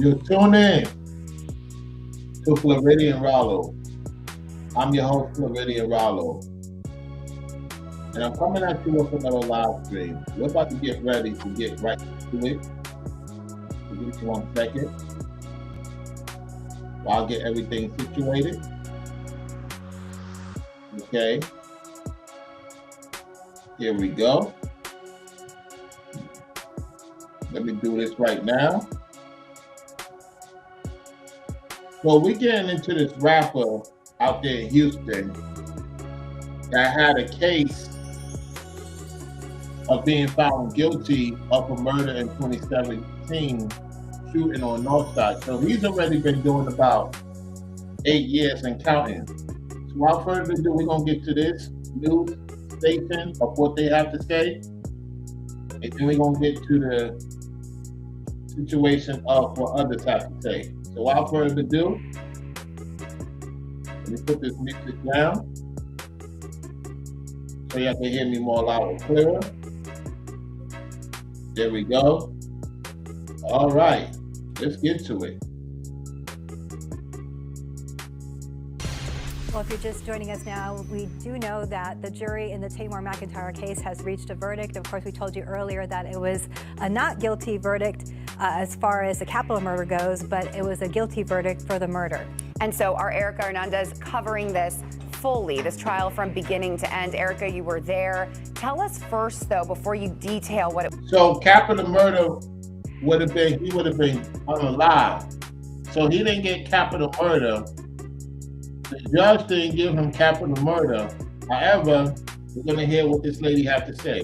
You tune in to Floridian Rollo. I'm your host, Floridian Rollo. And I'm coming at you with another live stream. We're about to get ready to get right to it. Give me 1 second while I get everything situated. Okay. Here we go. Let me do this right now. So we're getting into this rapper out there in Houston that had a case of being found guilty of a murder in 2017, shooting on Northside. So he's already been doing about 8 years and counting. So without further ado, we're gonna get to this news station of what they have to say, and then we're gonna get to the situation of what others have to say. So without further ado, let me put this music down so y'all can hear me more loud and clearer. There we go. All right, let's get to it. Well, if you're just joining us now, we do know that the jury in the Tamar McIntyre case has reached a verdict. Of course, we told you earlier that it was a not guilty verdict as far as the capital murder goes, but it was a guilty verdict for the murder. And so our Erica Hernandez covering this fully, this trial from beginning to end. Erica, you were there. Tell us first, though, before you detail what it was. So capital murder he would have been unalive. So he didn't get capital murder. The judge didn't give him capital murder. However, we're gonna hear what this lady had to say.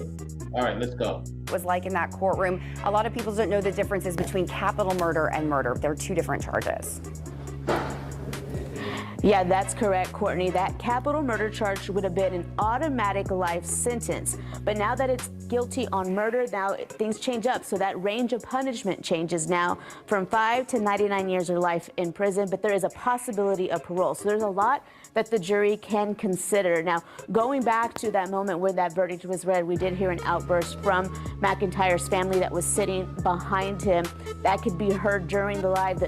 All right, let's go. Was like in that courtroom. A lot of people don't know the differences between capital murder and murder. They're two different charges. Yeah, that's correct, Courtney. That capital murder charge would have been an automatic life sentence. But now that it's guilty on murder, now things change up. So that range of punishment changes now from 5 to 99 years or life in prison. But there is a possibility of parole. So there's a lot that the jury can consider. Now, going back to that moment where that verdict was read, we did hear an outburst from McIntyre's family that was sitting behind him. That could be heard during the live,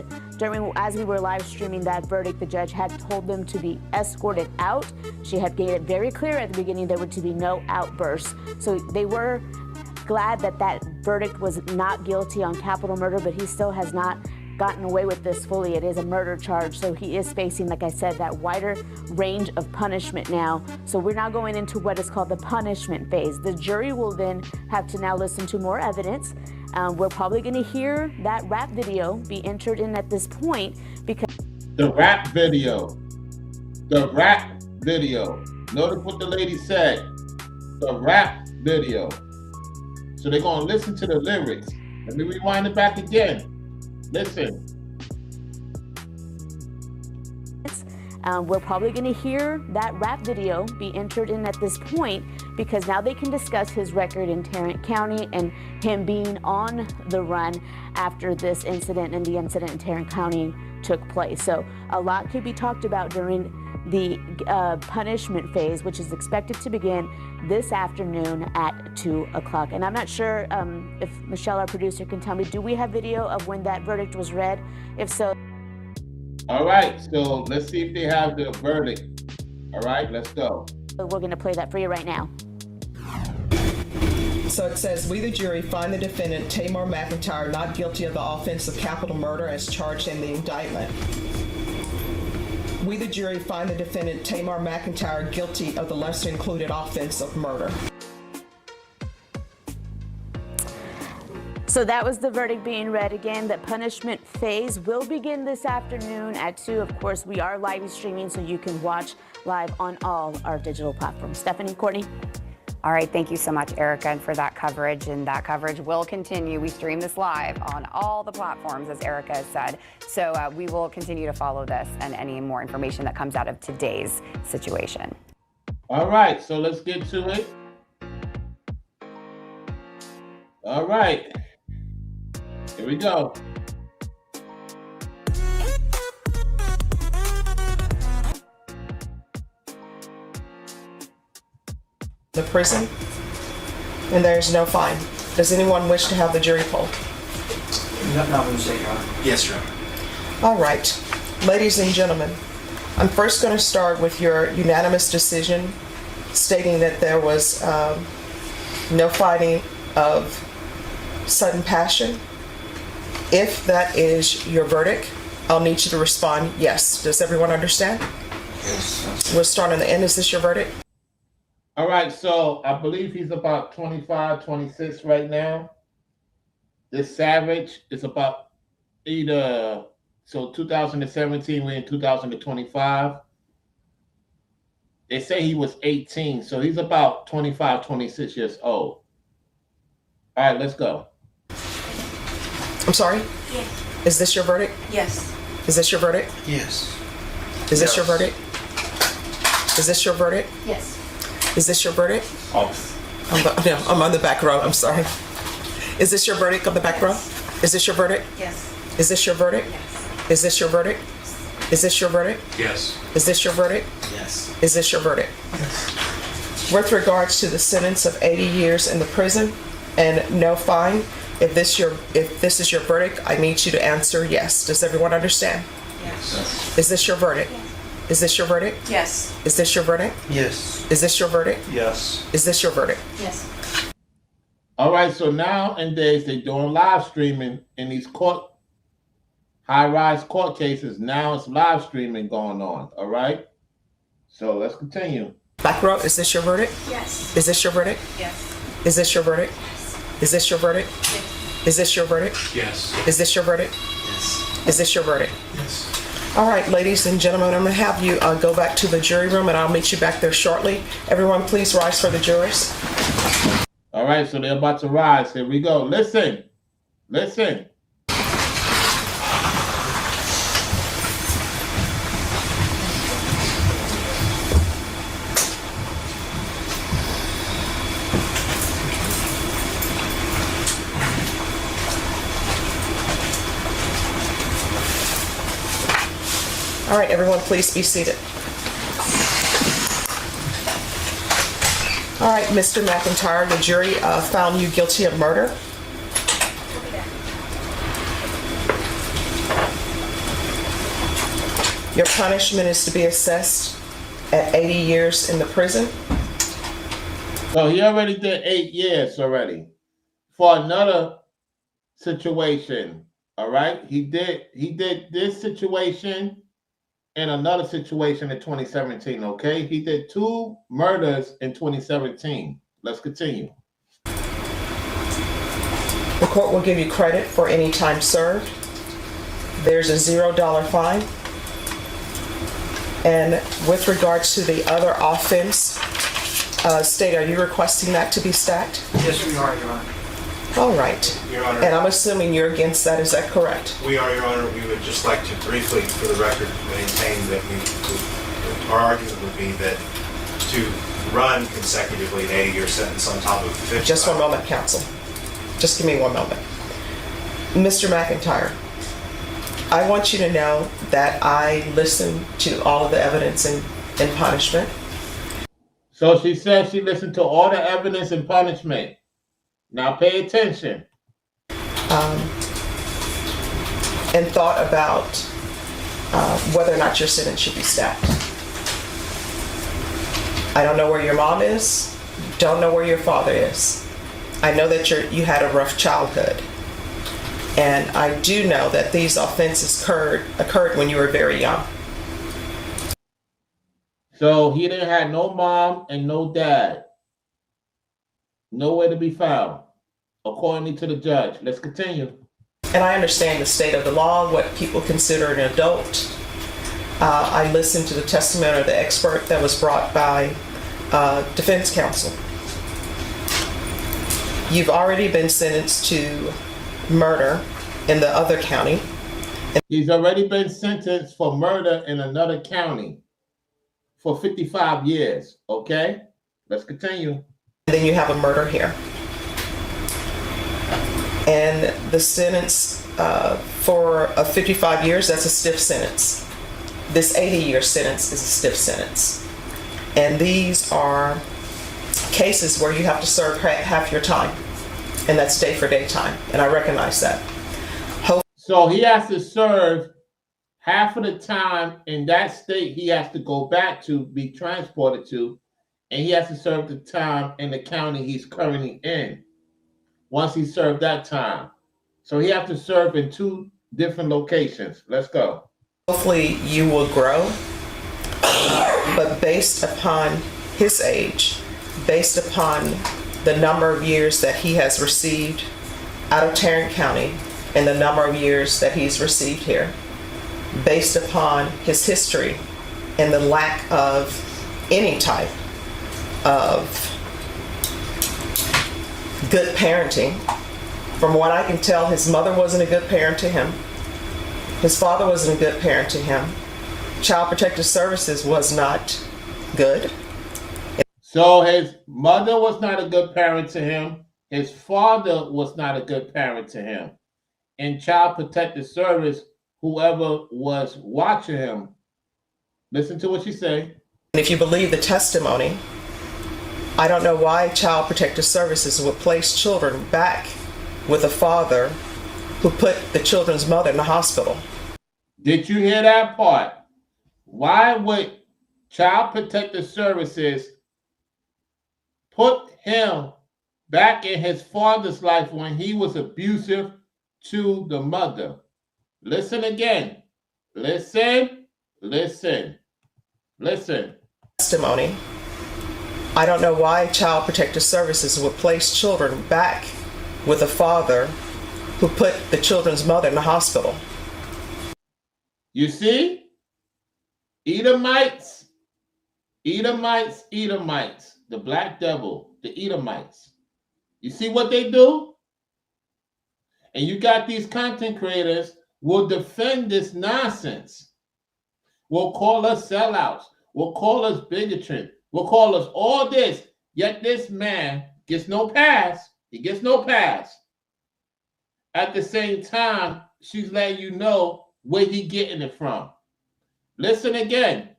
as we were live streaming that verdict. The judge had told them to be escorted out. She had made it very clear at the beginning there were to be no outbursts. So they were glad that that verdict was not guilty on capital murder, but he still has not gotten away with this fully. It is a murder charge, so he is facing, like I said, that wider range of punishment now. So we're now going into what is called the punishment phase. The jury will then have to now listen to more evidence. We're probably going to hear that rap video be entered in at this point because the rap video. Notice what the lady said. The rap video. So they're going to listen to the lyrics. Let me rewind it back again. Listen. We're probably going to hear that rap video be entered in at this point because now they can discuss his record in Tarrant County and him being on the run after this incident and the incident in Tarrant County took place. So a lot could be talked about during the punishment phase, which is expected to begin this afternoon at 2 o'clock. And I'm not sure if Michelle, our producer, can tell me, do we have video of when that verdict was read? If so. All right, so let's see if they have the verdict. All right, let's go. We're going to play that for you right now. So it says, we the jury find the defendant Tamar McIntyre not guilty of the offense of capital murder as charged in the indictment. We the jury find the defendant Tamar McIntyre guilty of the lesser included offense of murder. So that was the verdict being read. Again, the punishment phase will begin this afternoon at 2. Of course, we are live streaming, so you can watch live on all our digital platforms. Stephanie, Courtney. All right, thank you so much, Erica, and for that coverage. And that coverage will continue. We stream this live on all the platforms, as Erica has said. So we will continue to follow this and any more information that comes out of today's situation. All right, so let's get to it. All right, here we go. The prison, and there is no fine. Does anyone wish to have the jury poll? Not when you say, Your Honor. Yes, Your Honor. All right. Ladies and gentlemen, I'm first going to start with your unanimous decision stating that there was no finding of sudden passion. If that is your verdict, I'll need you to respond yes. Does everyone understand? Yes. We'll start on the end. Is this your verdict? All right, so I believe he's about 25, 26 right now. This Savage is about either, so 2017, we're in 2025. They say he was 18, so he's about 25, 26 years old. All right, let's go. I'm sorry? Yes. Is this your verdict? Yes. Is this your verdict? Yes. Is this your verdict? Is this your verdict? Yes. Is this your verdict? Off. I'm on the back row. I'm sorry. Is this your verdict on the back row? Is this your verdict? Yes. Is this your verdict? Yes. Is this your verdict? Is this your verdict? Yes. Is this your verdict? Yes. Is this your verdict? Yes. With regards to the sentence of 80 years in the prison and no fine, if this is your verdict, I need you to answer yes. Does everyone understand? Yes. Is this your verdict? Is this your verdict? Yes. Is this your verdict? Yes. Is this your verdict? Yes. Is this your verdict? Yes. All right, so nowadays they're doing live streaming in these high-rise court cases. Now it's live streaming going on, all right? So let's continue. Back row, is this your verdict? Yes. Is this your verdict? Yes. Is this your verdict? Is this your verdict? Is this your verdict? Yes. Is this your verdict? Yes. Is this your verdict? Yes. All right, ladies and gentlemen, I'm going to have you go back to the jury room, and I'll meet you back there shortly. Everyone, please rise for the jurors. All right, so they're about to rise. Here we go. Listen. Listen. All right, everyone, please be seated. All right, Mr. McIntyre, the jury found you guilty of murder. Your punishment is to be assessed at 80 years in the prison. So he already did 8 years already for another situation. All right, he did this situation and another situation in 2017. Okay, he did 2 murders in 2017. Let's continue. The court will give you credit for any time served. There's a $0 fine. And with regards to the other offense, State, are you requesting that to be stacked? Yes, we are, Your Honor. All right. Your Honor. And I'm assuming you're against that. Is that correct? We are, Your Honor. We would just like to briefly, for the record, maintain that our argument would be that to run consecutively an 80-year sentence on top of 50. Just one moment, counsel. Just give me one moment. Mr. McIntyre, I want you to know that I listened to all of the evidence in punishment. So she said she listened to all the evidence and punishment. Now pay attention. And thought about whether or not your sentence should be stacked. I don't know where your mom is. Don't know where your father is. I know that you had a rough childhood. And I do know that these offenses occurred when you were very young. So he didn't have no mom and no dad. Nowhere to be found, according to the judge. Let's continue. And I understand the state of the law, what people consider an adult. I listened to the testimony of the expert that was brought by defense counsel. You've already been sentenced to murder in the other county. He's already been sentenced for murder in another county for 55 years, okay? Let's continue. And then you have a murder here. And the sentence for 55 years, that's a stiff sentence. This 80-year sentence is a stiff sentence. And these are cases where you have to serve half your time. And that's day for day time. And I recognize that. So he has to serve half of the time in that state he has to go back to, be transported to, and he has to serve the time in the county he's currently in once he served that time. So he has to serve in 2 different locations. Let's go. Hopefully you will grow, but based upon his age, based upon the number of years that he has received out of Tarrant County and the number of years that he's received here, based upon his history and the lack of any type of good parenting. From what I can tell, his mother wasn't a good parent to him. His father wasn't a good parent to him. Child Protective Services was not good. So his mother was not a good parent to him. His father was not a good parent to him. And Child Protective Service, whoever was watching him, listen to what she say. And if you believe the testimony, I don't know why Child Protective Services would place children back with a father who put the children's mother in the hospital. Did you hear that part? Why would Child Protective Services put him back in his father's life when he was abusive to the mother? Listen again. Listen. Testimony. I don't know why Child Protective Services would place children back with a father who put the children's mother in the hospital. You see? Edomites. The black devil, the Edomites. You see what they do? And you got these content creators will defend this nonsense. Will call us sellouts. Will call us bigotry. Will call us all this. Yet this man gets no pass. He gets no pass. At the same time, she's letting you know where he getting it from. Listen again.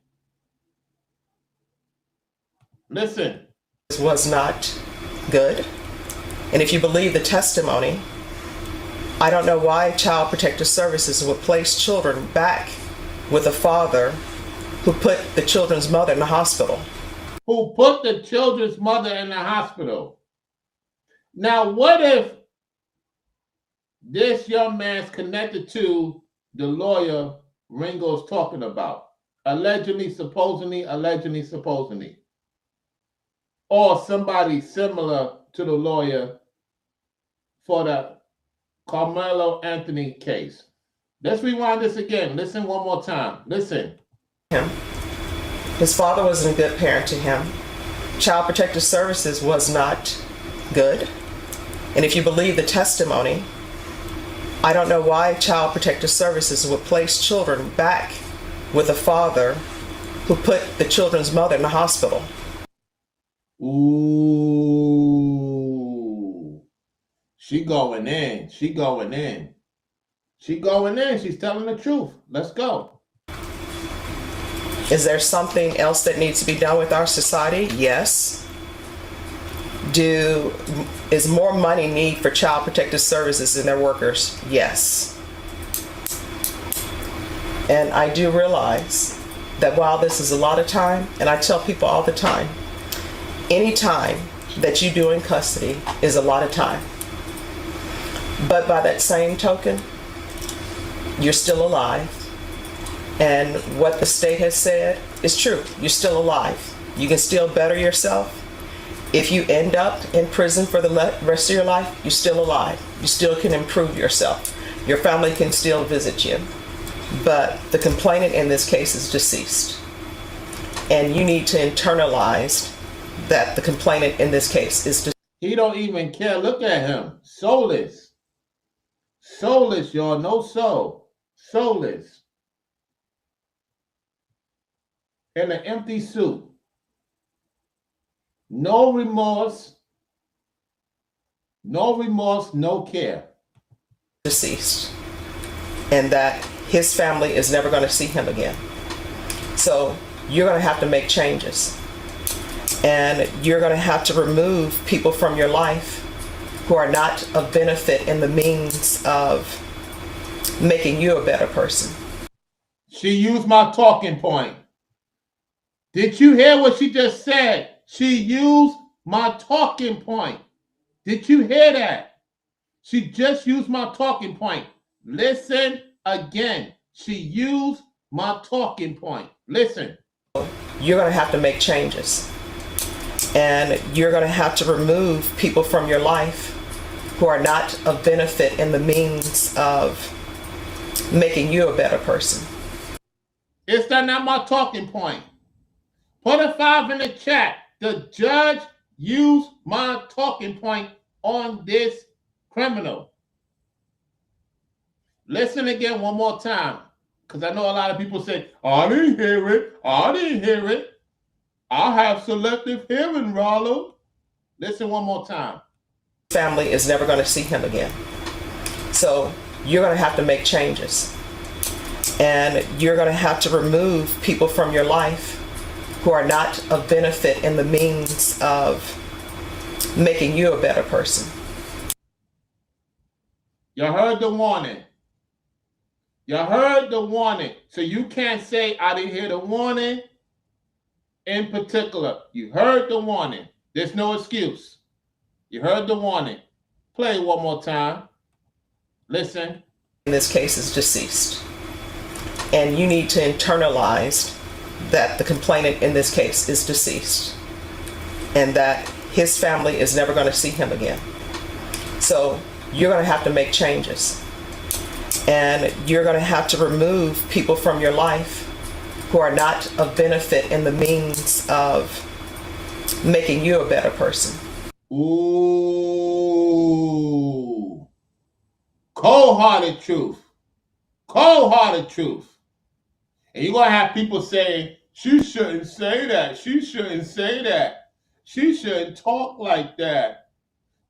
Listen. This was not good. And if you believe the testimony, I don't know why Child Protective Services would place children back with a father who put the children's mother in the hospital. Who put the children's mother in the hospital. Now, what if this young man's connected to the lawyer Ringo's talking about? Allegedly, supposedly. Or somebody similar to the lawyer for the Karmelo Anthony case. Let's rewind this again. Listen one more time. Listen. His father wasn't a good parent to him. Child Protective Services was not good. And if you believe the testimony, I don't know why Child Protective Services would place children back with a father who put the children's mother in the hospital. Ooh. She going in. She's telling the truth. Let's go. Is there something else that needs to be done with our society? Yes. Is more money need for Child Protective Services and their workers? Yes. And I do realize that while this is a lot of time, and I tell people all the time, any time that you do in custody is a lot of time. But by that same token, you're still alive. And what the state has said is true. You're still alive. You can still better yourself. If you end up in prison for the rest of your life, you're still alive. You still can improve yourself. Your family can still visit you. But the complainant in this case is deceased. And you need to internalize that the complainant in this case is deceased. He don't even care. Look at him. Soulless. Soulless, y'all. No soul. Soulless. In an empty suit. No remorse. No care. Deceased. And that his family is never going to see him again. So you're going to have to make changes. And you're going to have to remove people from your life who are not of benefit in the means of making you a better person. She used my talking point. Did you hear what she just said? She used my talking point. Did you hear that? She just used my talking point. Listen again. She used my talking point. Listen. You're going to have to make changes. And you're going to have to remove people from your life who are not of benefit in the means of making you a better person. Is that not my talking point? Put a 5 in the chat. The judge used my talking point on this criminal. Listen again one more time, because I know a lot of people say, I didn't hear it. I didn't hear it. I have selective hearing, Rollo. Listen one more time. Family is never going to see him again. So you're going to have to make changes. And you're going to have to remove people from your life who are not of benefit in the means of making you a better person. You heard the warning. You heard the warning. So you can't say, I didn't hear the warning in particular. You heard the warning. There's no excuse. You heard the warning. Play it one more time. Listen. In this case is deceased. And you need to internalize that the complainant in this case is deceased. And that his family is never going to see him again. So you're going to have to make changes. And you're going to have to remove people from your life who are not of benefit in the means of making you a better person. Ooh. Cold-hearted truth. Cold-hearted truth. And you're going to have people saying, she shouldn't say that. She shouldn't say that. She shouldn't talk like that.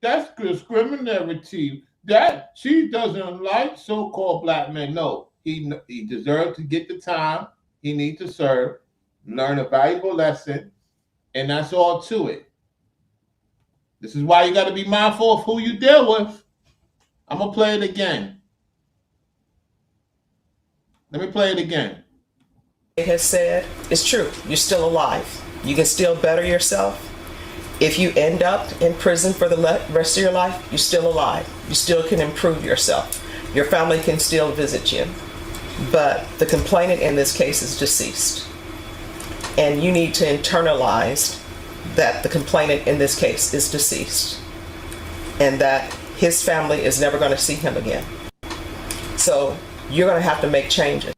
That's discriminatory. That she doesn't like so-called black men. No, he deserves to get the time he needs to serve, learn a valuable lesson, and that's all to it. This is why you got to be mindful of who you deal with. I'm going to play it again. Let me play it again. It has said, it's true. You're still alive. You can still better yourself. If you end up in prison for the rest of your life, you're still alive. You still can improve yourself. Your family can still visit you. But the complainant in this case is deceased. And you need to internalize that the complainant in this case is deceased. And that his family is never going to see him again. So you're going to have to make changes.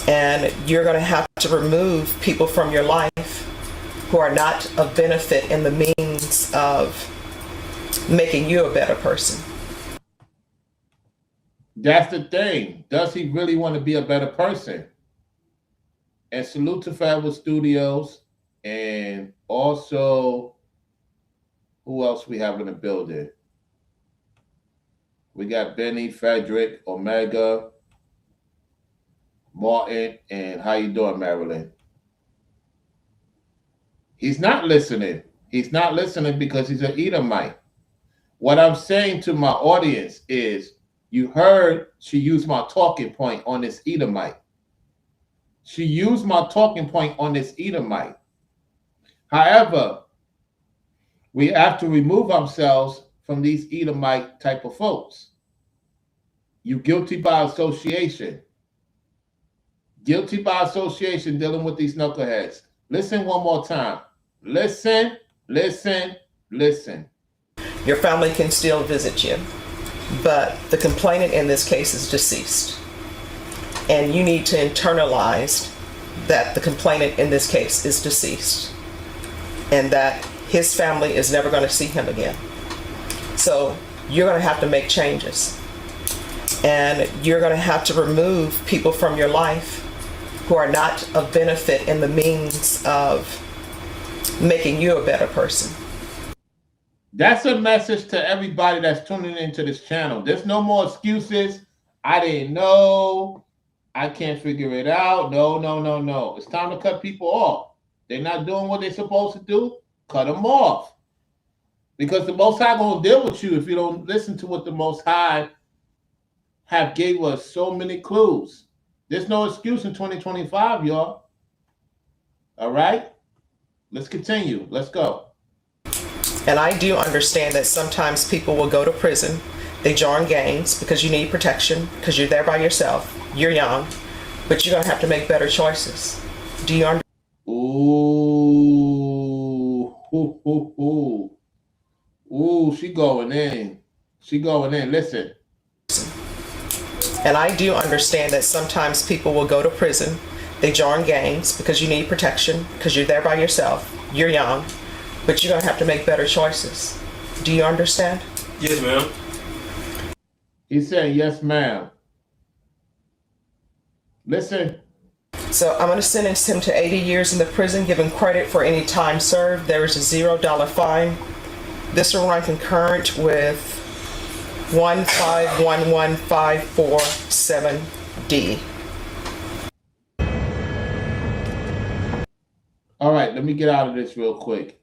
And you're going to have to remove people from your life who are not of benefit in the means of making you a better person. That's the thing. Does he really want to be a better person? And salute to Federal Studios, and also, who else we have in the building? We got Benny, Frederick, Omega, Martin, and how you doing, Marilyn? He's not listening. He's not listening because he's an Edomite. What I'm saying to my audience is, you heard she used my talking point on this Edomite. She used my talking point on this Edomite. However, we have to remove ourselves from these Edomite type of folks. You guilty by association. Guilty by association dealing with these knuckleheads. Listen one more time. Listen, listen, listen. Your family can still visit you, but the complainant in this case is deceased. And you need to internalize that the complainant in this case is deceased. And that his family is never going to see him again. So you're going to have to make changes. And you're going to have to remove people from your life who are not of benefit in the means of making you a better person. That's a message to everybody that's tuning into this channel. There's no more excuses. I didn't know. I can't figure it out. No, no, no, no. It's time to cut people off. They're not doing what they're supposed to do. Cut them off. Because the Most High going to deal with you if you don't listen to what the Most High have gave us so many clues. There's no excuse in 2025, y'all. All right? Let's continue. Let's go. And I do understand that sometimes people will go to prison. They join gangs because you need protection, because you're there by yourself. You're young, but you're going to have to make better choices. Do you understand? Ooh, ooh, ooh, ooh. Ooh, she going in. She going in. Listen. And I do understand that sometimes people will go to prison. They join gangs because you need protection, because you're there by yourself. You're young, but you're going to have to make better choices. Do you understand? Yes, ma'am. He said, yes, ma'am. Listen. So I'm going to sentence him to 80 years in the prison, give him credit for any time served. There is a $0 fine. This will run concurrent with 1511547D. All right, let me get out of this real quick.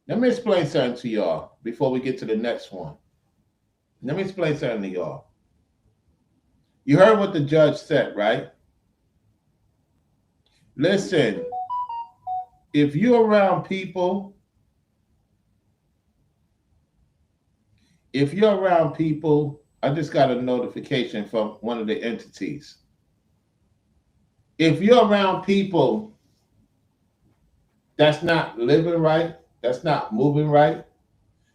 Let me explain something to y'all before we get to the next one. Let me explain something to y'all. You heard what the judge said, right? Listen, if you're around people, I just got a notification from one of the entities. If you're around people that's not living right, that's not moving right,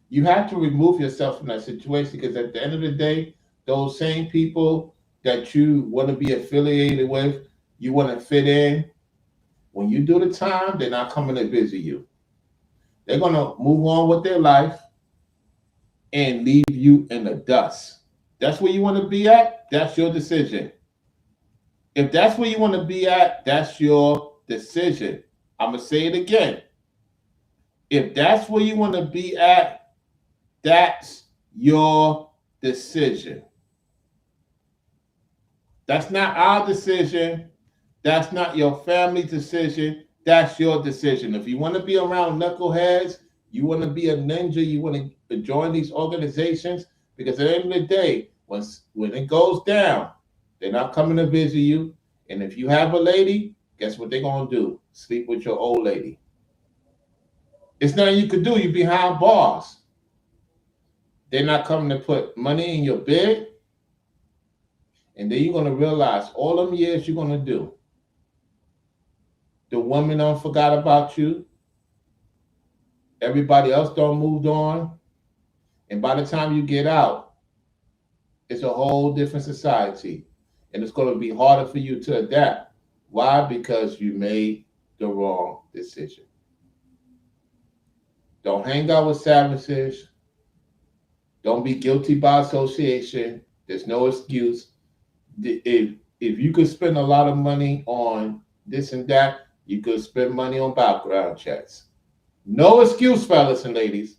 you have to remove yourself from that situation, because at the end of the day, those same people that you want to be affiliated with, you want to fit in, when you do the time, they're not coming to visit you. They're going to move on with their life and leave you in the dust. That's where you want to be at, that's your decision. If that's where you want to be at, that's your decision. I'm going to say it again. If that's where you want to be at, that's your decision. That's not our decision. That's not your family's decision. That's your decision. If you want to be around knuckleheads, you want to be a ninja, you want to join these organizations, because at the end of the day, when it goes down, they're not coming to visit you. And if you have a lady, guess what they're going to do? Sleep with your old lady. It's nothing you could do. You're behind bars. They're not coming to put money in your bed. And then you're going to realize all them years you're going to do. The woman done forgot about you. Everybody else done moved on. And by the time you get out, it's a whole different society. And it's going to be harder for you to adapt. Why? Because you made the wrong decision. Don't hang out with savages. Don't be guilty by association. There's no excuse. If you could spend a lot of money on this and that, you could spend money on background checks. No excuse, fellas and ladies.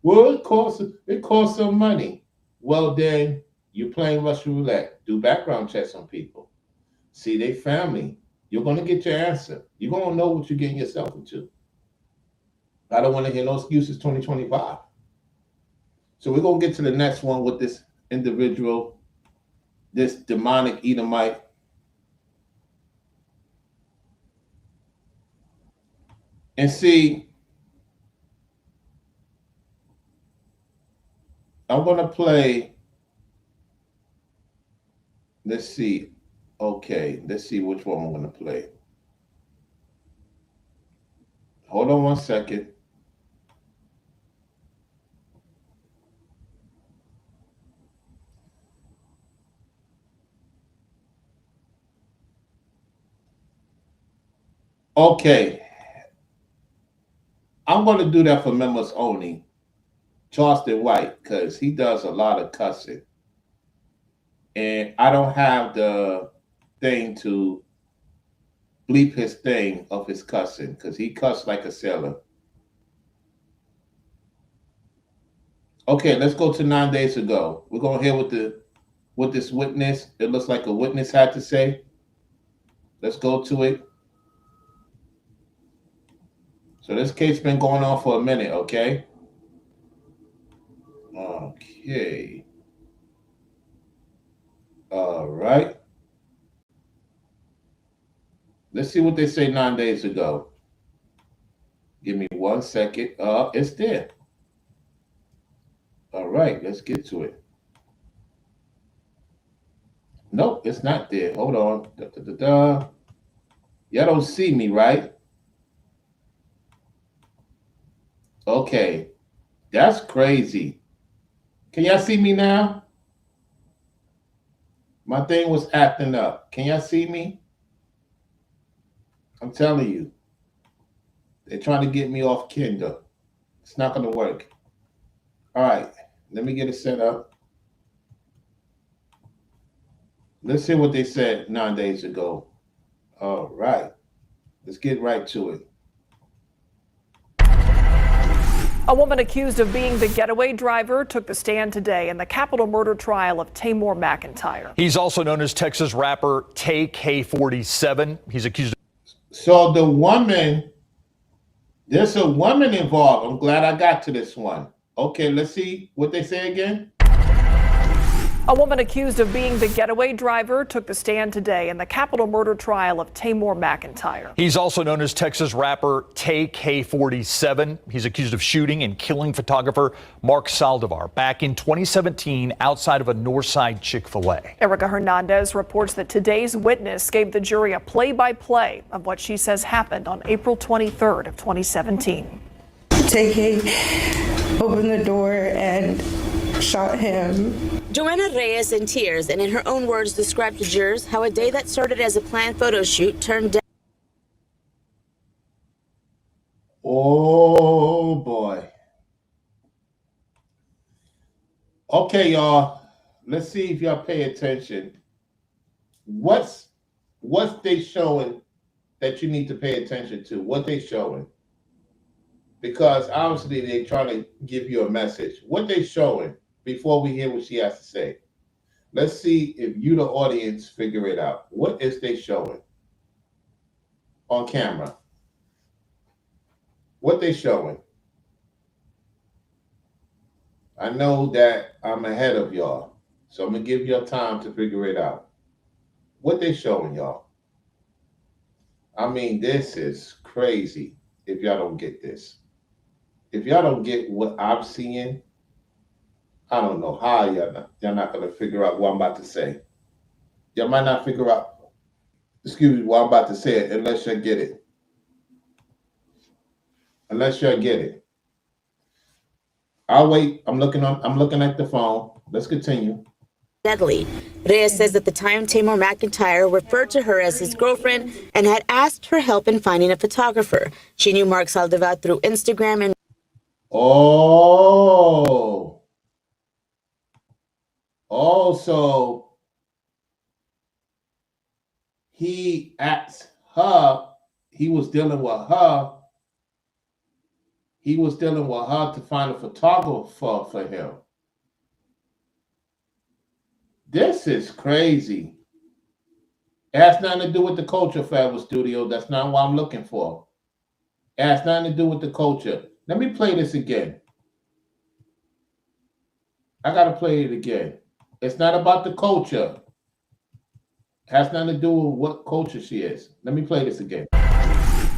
Well, it costs some money. Well, then you're playing Russian roulette. Do background checks on people. See they family. You're going to get your answer. You're going to know what you're getting yourself into. I don't want to hear no excuses 2025. So we're going to get to the next one with this individual, this demonic Edomite. And see, I'm going to play, let's see. Okay, let's see which one I'm going to play. Hold on one second. Okay. I'm going to do that for members only. Charleston White, because he does a lot of cussing. And I don't have the thing to bleep his thing of his cussing, because he cussed like a sailor. Okay, let's go to 9 days ago. We're going to hear what this witness, it looks like a witness, had to say. Let's go to it. So this case been going on for a minute, okay? Okay. All right. Let's see what they say 9 days ago. Give me 1 second. It's there. All right, let's get to it. Nope, it's not there. Hold on. Da, da, da, da. Y'all don't see me, right? Okay. That's crazy. Can y'all see me now? My thing was acting up. Can y'all see me? I'm telling you. They're trying to get me off Kindle. It's not going to work. All right. Let me get it set up. Let's hear what they said 9 days ago. All right. Let's get right to it. A woman accused of being the getaway driver took the stand today in the capital murder trial of Tamor McIntyre. He's also known as Texas rapper Tay K47. He's accused of... So the woman, there's a woman involved. I'm glad I got to this one. Okay, let's see what they say again. A woman accused of being the getaway driver took the stand today in the capital murder trial of Tamor McIntyre. He's also known as Texas rapper Tay K47. He's accused of shooting and killing photographer Mark Saldivar back in 2017 outside of a Northside Chick-fil-A. Erica Hernandez reports that today's witness gave the jury a play-by-play of what she says happened on April 23rd of 2017. Tay opened the door and shot him. Joanna Reyes, in tears and in her own words, described to jurors how a day that started as a planned photo shoot turned down. Oh boy. Okay, y'all. Let's see if y'all pay attention. What's they showing that you need to pay attention to? What they showing? Because obviously they're trying to give you a message. What they showing before we hear what she has to say. Let's see if you, the audience, figure it out. What is they showing on camera? What they showing? I know that I'm ahead of y'all, so I'm gonna give y'all time to figure it out. What they showing y'all? I mean, this is crazy if y'all don't get this. If y'all don't get what I'm seeing, I don't know how y'all not gonna figure out what I'm about to say. Y'all might not figure out, what I'm about to say it unless y'all get it. Unless y'all get it. I'll wait. I'm looking at the phone. Let's continue. Deadly. Reyes says at the time Tamor McIntyre referred to her as his girlfriend and had asked for help in finding a photographer. She knew Mark Saldivar through Instagram and so he asked her, he was dealing with her to find a photographer for him. This is crazy. It has nothing to do with the culture, Fabulous Studio. That's not what I'm looking for. It has nothing to do with the culture. Let me play this again. I got to play it again. It's not about the culture. It has nothing to do with what culture she is. Let me play this again.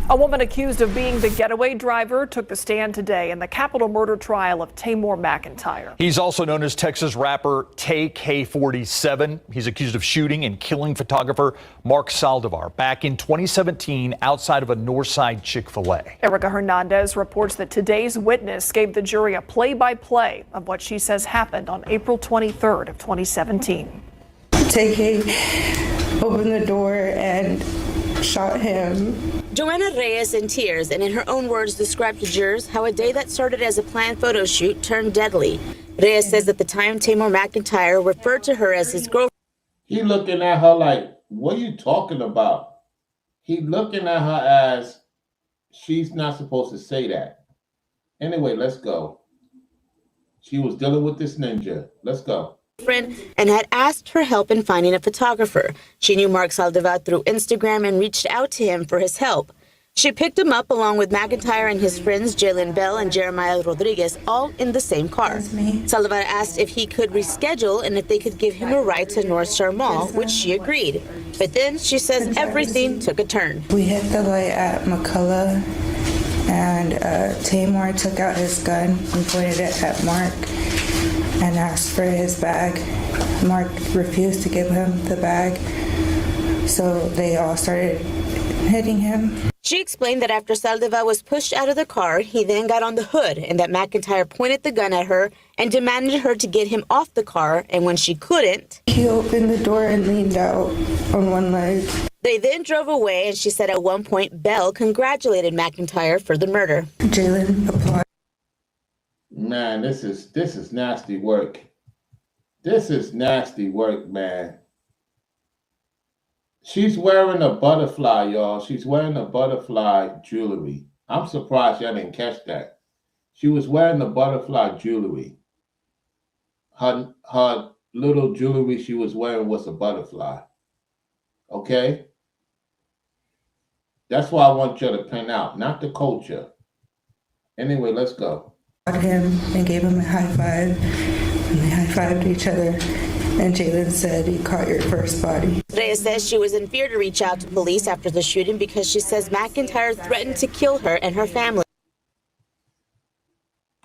A woman accused of being the getaway driver took the stand today in the capital murder trial of Tamor McIntyre. He's also known as Texas rapper Tay K47. He's accused of shooting and killing photographer Mark Saldivar back in 2017 outside of a Northside Chick-fil-A. Erica Hernandez reports that today's witness gave the jury a play-by-play of what she says happened on April 23rd of 2017. Tay opened the door and shot him. Joanna Reyes, in tears and in her own words, described to jurors how a day that started as a planned photo shoot turned deadly. Reyes says at the time Tamor McIntyre referred to her as his girlfriend. He looking at her like, what are you talking about? He looking at her as she's not supposed to say that. Anyway, let's go. She was dealing with this ninja. Let's go. And had asked for help in finding a photographer. She knew Mark Saldivar through Instagram and reached out to him for his help. She picked him up along with McIntyre and his friends Jalen Bell and Jeremiah Rodriguez, all in the same car. Saldivar asked if he could reschedule and if they could give him a ride to North Star Mall, which she agreed. But then she says everything took a turn. We hit the light at McCullough, and Tamar took out his gun and pointed it at Mark and asked for his bag. Mark refused to give him the bag, so they all started hitting him. She explained that after Saldivar was pushed out of the car, he then got on the hood and that McIntyre pointed the gun at her and demanded her to get him off the car, and when she couldn't, he opened the door and leaned out on one leg. They then drove away, and she said at one point Bell congratulated McIntyre for the murder. Jalen applauded. Man, this is nasty work. This is nasty work, man. She's wearing a butterfly, y'all. She's wearing a butterfly jewelry. I'm surprised y'all didn't catch that. She was wearing the butterfly jewelry. Her little jewelry she was wearing was a butterfly. Okay? That's what I want you to point out, not the culture. Anyway, let's go. Him and gave him a high five, and they high-fived each other, and Jalen said he caught your first body. Reyes says she was in fear to reach out to police after the shooting because she says McIntyre threatened to kill her and her family.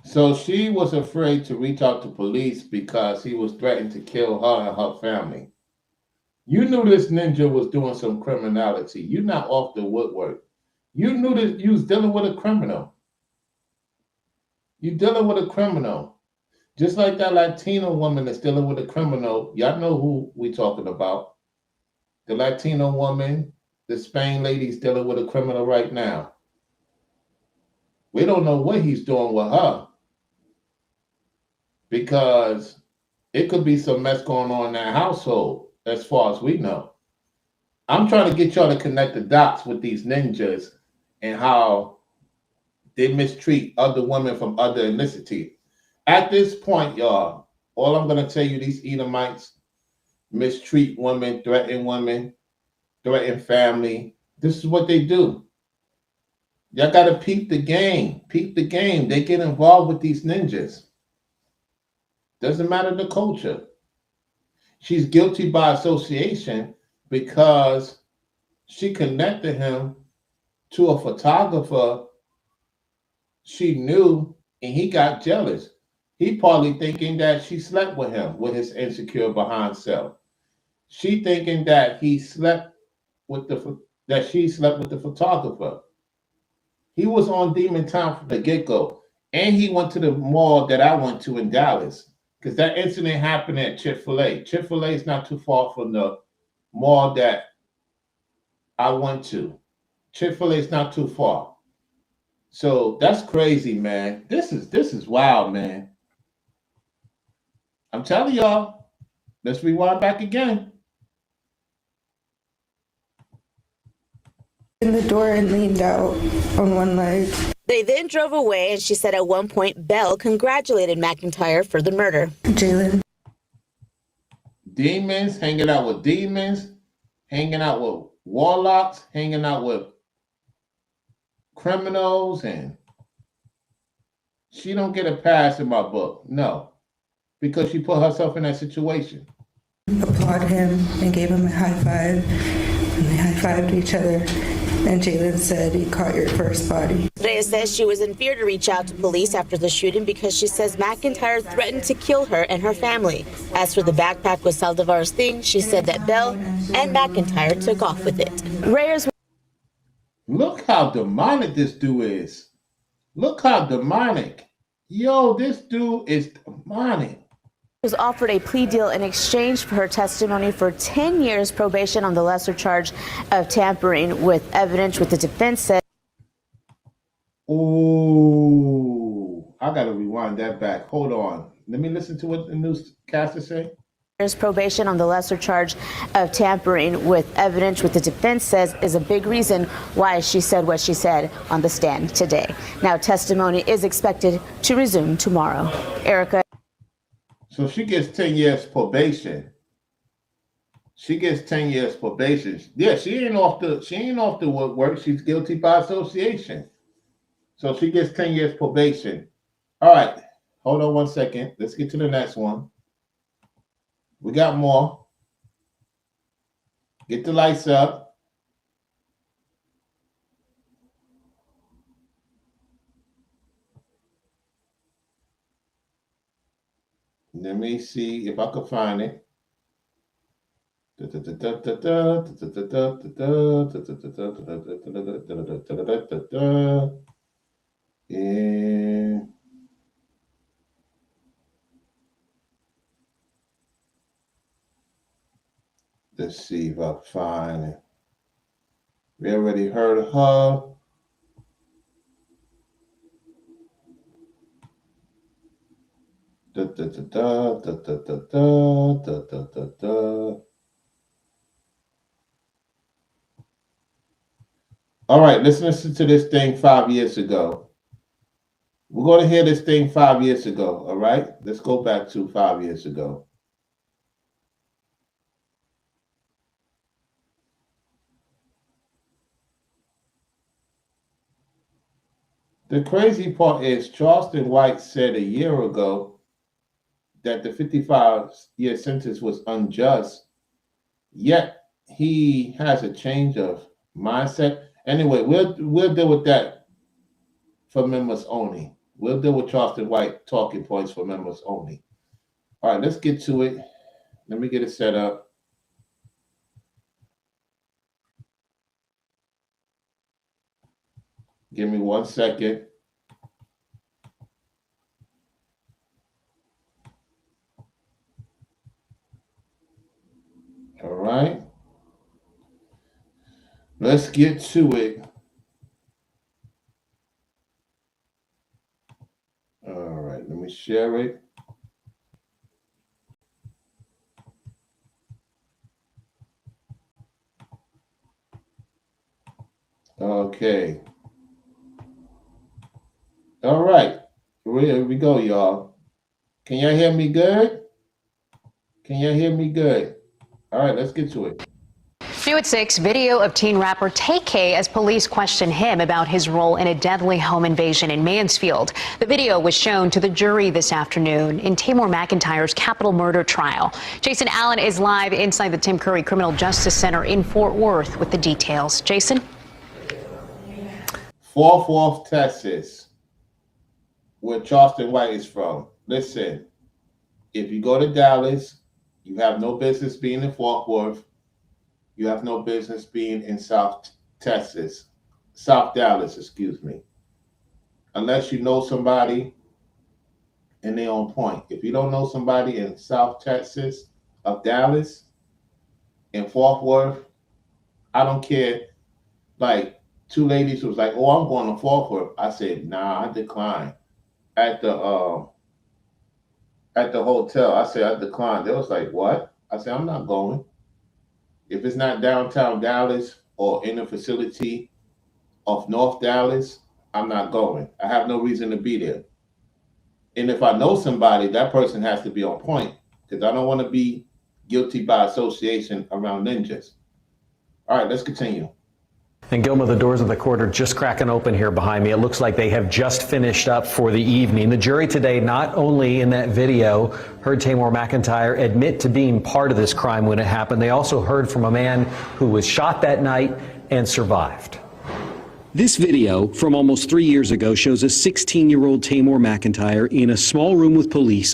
So she was afraid to reach out to police because he was threatening to kill her and her family. You knew this ninja was doing some criminality. You're not off the woodwork. You knew that you was dealing with a criminal. You're dealing with a criminal. Just like that Latino woman that's dealing with a criminal. Y'all know who we talking about. The Latino woman, the Spain lady's dealing with a criminal right now. We don't know what he's doing with her, because it could be some mess going on in that household, as far as we know. I'm trying to get y'all to connect the dots with these ninjas and how they mistreat other women from other ethnicity. At this point, y'all, all I'm going to tell you, these Edomites mistreat women, threaten family. This is what they do. Y'all got to peep the game. Peep the game. They get involved with these ninjas. Doesn't matter the culture. She's guilty by association because she connected him to a photographer she knew, and he got jealous. He probably thinking that she slept with him, with his insecure behind self. She thinking that she slept with the photographer. He was on demon time from the get-go. And he went to the mall that I went to in Dallas, because that incident happened at Chick-fil-A. Chick-fil-A is not too far from the mall that I went to. Chick-fil-A is not too far. So that's crazy, man. This is wild, man. I'm telling y'all, let's rewind back again. In the door and leaned out on one leg. They then drove away, and she said at one point Bell congratulated McIntyre for the murder. Jalen. Demons, hanging out with demons, hanging out with warlocks, hanging out with criminals, and she don't get a pass in my book. No, because she put herself in that situation. Applauded him and gave him a high five, and they high-fived each other, and Jalen said he caught your first body. Reyes says she was in fear to reach out to police after the shooting because she says McIntyre threatened to kill her and her family. As for the backpack with Saldivar's thing, she said that Bell and McIntyre took off with it. Reyes. Look how demonic this dude is. Look how demonic. Yo, this dude is demonic. Was offered a plea deal in exchange for her testimony for 10 years probation on the lesser charge of tampering with evidence, with the defense said. Oh, I got to rewind that back. Hold on. Let me listen to what the newscaster say. There's probation on the lesser charge of tampering with evidence, which the defense says is a big reason why she said what she said on the stand today. Now, testimony is expected to resume tomorrow. Erica. So she gets 10 years probation. She gets 10 years probation. Yeah, she ain't off the work. She's guilty by association. So she gets 10 years probation. All right. Hold on 1 second. Let's get to the next one. We got more. Get the lights up. Let me see if I can find it. And let's see if I find it. We already heard of her. All right, let's listen to this thing 5 years ago. We're going to hear this thing 5 years ago, all right? Let's go back to 5 years ago. The crazy part is Charleston White said a year ago that the 55-year sentence was unjust, yet he has a change of mindset. Anyway, we'll deal with that for members only. We'll deal with Charleston White talking points for members only. All right, let's get to it. Let me get it set up. Give me 1 second. All right. Let's get to it. All right, let me share it. Okay. All right. Here we go, y'all. Can y'all hear me good? Can y'all hear me good? All right, let's get to it. New at 6, video of teen rapper Tay-K as police question him about his role in a deadly home invasion in Mansfield. The video was shown to the jury this afternoon in Tamar McIntyre's capital murder trial. Jason Allen is live inside the Tim Curry Criminal Justice Center in Fort Worth with the details. Jason? Fort Worth, Texas, where Charleston White is from. Listen, if you go to Dallas, you have no business being in Fort Worth. You have no business being in South Dallas, excuse me. Unless you know somebody and they're on point. If you don't know somebody in South Texas of Dallas, in Fort Worth, I don't care. Like, two ladies was like, oh, I'm going to Fort Worth. I said, nah, I declined. At the hotel, I said, I declined. They was like, what? I said, I'm not going. If it's not downtown Dallas or in the facility of North Dallas, I'm not going. I have no reason to be there. And if I know somebody, that person has to be on point because I don't want to be guilty by association around ninjas. All right, let's continue. And Gilma, the doors of the court are just cracking open here behind me. It looks like they have just finished up for the evening. The jury today, not only in that video, heard Tamar McIntyre admit to being part of this crime when it happened, they also heard from a man who was shot that night and survived. This video from almost 3 years ago shows a 16-year-old Tamar McIntyre in a small room with police.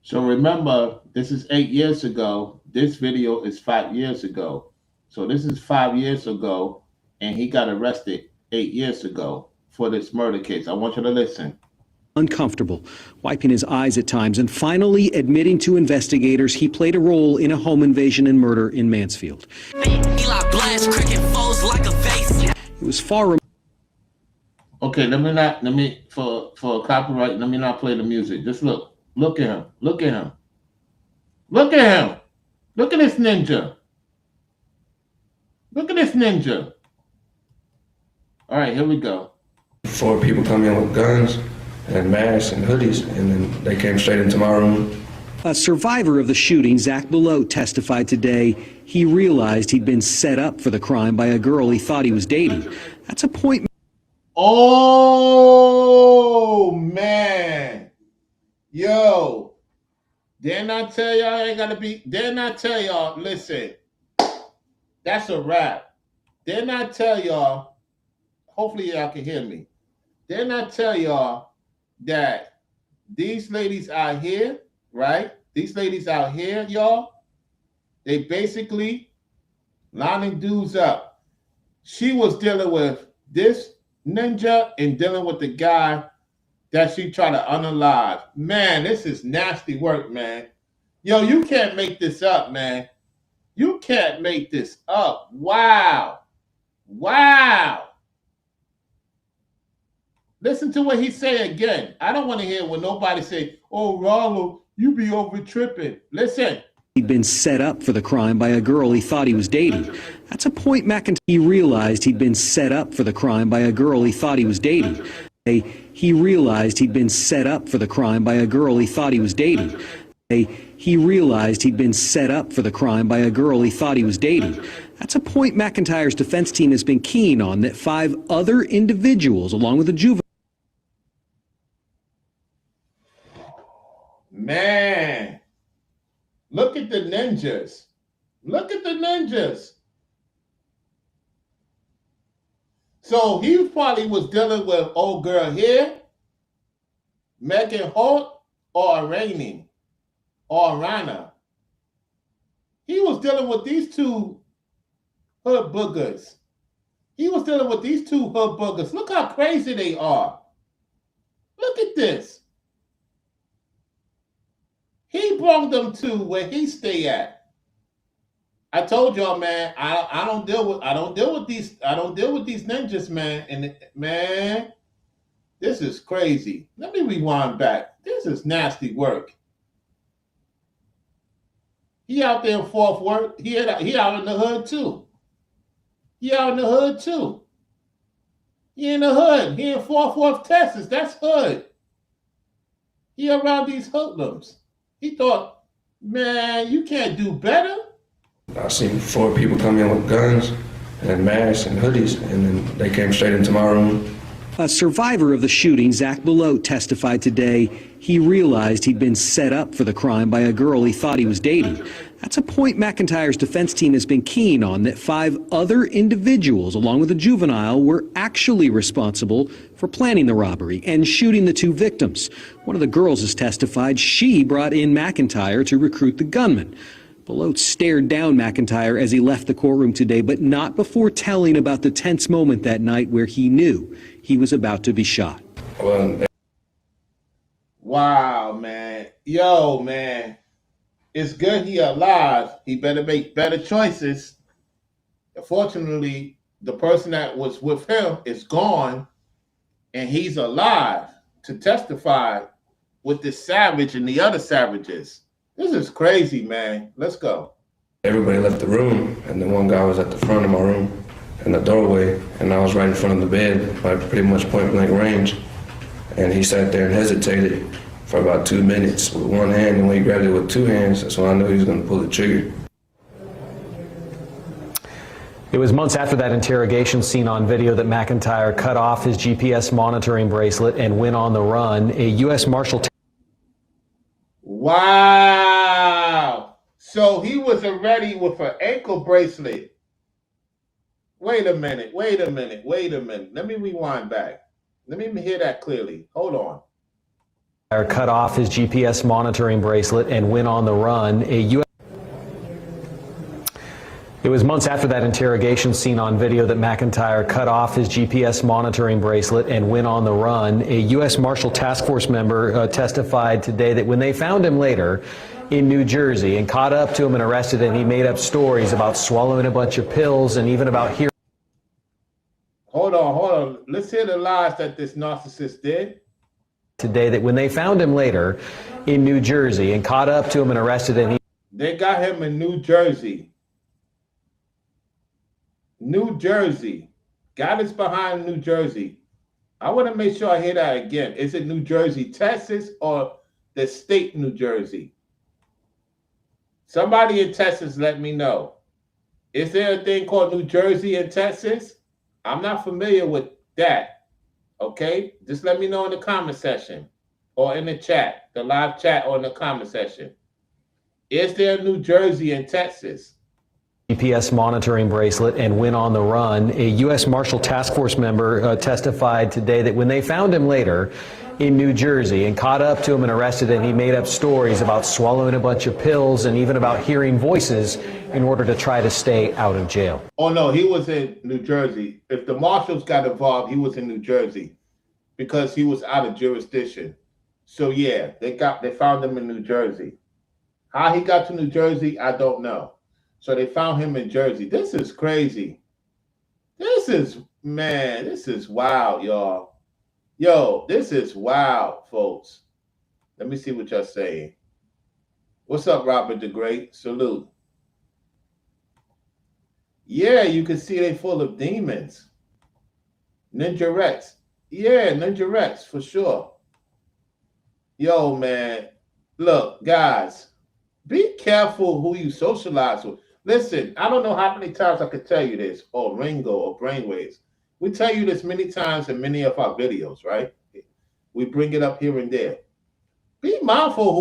So remember, this is 8 years ago. This video is 5 years ago. So this is 5 years ago, and he got arrested 8 years ago for this murder case. I want you to listen. Uncomfortable, wiping his eyes at times, and finally admitting to investigators he played a role in a home invasion and murder in Mansfield. It was far. Okay, for copyright, let me not play the music. Just look at him, look at him, look at him, look at this ninja. Look at this ninja. All right, here we go. 4 people come in with guns and masks and hoodies, and then they came straight into my room A survivor of the shooting, Zach Belote, testified today he realized he'd been set up for the crime by a girl he thought he was dating. That's a point. Oh, man. Yo. Didn't I tell y'all I ain't got to be? Didn't I tell y'all, listen, that's a wrap. Didn't I tell y'all, hopefully y'all can hear me. Didn't I tell y'all that these ladies out here, right? These ladies out here, y'all, they basically lining dudes up. She was dealing with this ninja and dealing with the guy that she tried to unalive. Man, this is nasty work, man. Yo, you can't make this up, man. You can't make this up. Wow. Wow. Listen to what he say again. I don't want to hear when nobody say, oh, Rollo, you be over tripping. Listen. He'd been set up for the crime by a girl he thought he was dating. That's a point McIntyre. He realized he'd been set up for the crime by a girl he thought he was dating. He realized he'd been set up for the crime by a girl he thought he was dating. He realized he'd been set up for the crime by a girl he thought he was dating. That's a point McIntyre's defense team has been keen on, that 5 other individuals, along with a juvenile. Man, look at the ninjas. Look at the ninjas. So he probably was dealing with old girl here, Megan Holt, or Rainey, or Rana. He was dealing with these 2 hood boogers. He was dealing with these 2 hood boogers. Look how crazy they are. Look at this. He brought them to where he stay at. I told y'all, man, I don't deal with these ninjas, man. And man, this is crazy. Let me rewind back. This is nasty work. He out there in Fort Worth. He out in the hood too. He out in the hood too. He in the hood. He in Fort Worth, Texas. That's hood. He around these hoodlums. He thought, man, you can't do better. I seen 4 people come in with guns and masks and hoodies, and then they came straight into my room. A survivor of the shooting, Zach Belote, testified today he realized he'd been set up for the crime by a girl he thought he was dating. That's a point McIntyre's defense team has been keen on, that 5 other individuals, along with a juvenile, were actually responsible for planning the robbery and shooting the 2 victims. One of the girls has testified she brought in McIntyre to recruit the gunman. Belote stared down McIntyre as he left the courtroom today, but not before telling about the tense moment that night where he knew he was about to be shot. Wow, man. Yo, man. It's good he alive. He better make better choices. Unfortunately, the person that was with him is gone, and he's alive to testify with this savage and the other savages. This is crazy, man. Let's go. Everybody left the room, and then one guy was at the front of my room in the doorway, and I was right in front of the bed, like pretty much point blank range. And he sat there and hesitated for about 2 minutes with one hand, and when he grabbed it with 2 hands, that's when I knew he was going to pull the trigger. It was months after that interrogation seen on video that McIntyre cut off his GPS monitoring bracelet and went on the run. A U.S. Marshal. Wow. So he was already with an ankle bracelet. Wait a minute. Let me rewind back. Let me hear that clearly. Hold on. Cut off his GPS monitoring bracelet and went on the run. It was months after that interrogation seen on video that McIntyre cut off his GPS monitoring bracelet and went on the run. A U.S. Marshal Task Force member testified today that when they found him later in New Jersey and caught up to him and arrested him, he made up stories about swallowing a bunch of pills and even about hearing. Hold on. Let's hear the lies that this narcissist did. Today that when they found him later in New Jersey and caught up to him and arrested him. They got him in New Jersey. New Jersey. God is behind New Jersey. I want to make sure I hear that again. Is it New Jersey, Texas, or the state New Jersey? Somebody in Texas, let me know. Is there a thing called New Jersey and Texas? I'm not familiar with that. Okay, just let me know in the comment section or in the chat, the live chat or in the comment section. Is there New Jersey and Texas? GPS monitoring bracelet and went on the run. A U.S. Marshal Task Force member testified today that when they found him later in New Jersey and caught up to him and arrested him, he made up stories about swallowing a bunch of pills and even about hearing voices in order to try to stay out of jail. Oh, no, he was in New Jersey. If the marshals got involved, he was in New Jersey because he was out of jurisdiction. So, yeah, they found him in New Jersey. How he got to New Jersey, I don't know. So they found him in Jersey. This is crazy. This is wild, y'all. Yo, this is wild, folks. Let me see what y'all saying. What's up, Robert the Great? Salute. Yeah, you can see they full of demons. Ninja Rex. Yeah, Ninja Rex, for sure. Yo, man. Look, guys, be careful who you socialize with. Listen, I don't know how many times I could tell you this, or Ringo, or Brainwaves. We tell you this many times in many of our videos, right? We bring it up here and there. Be mindful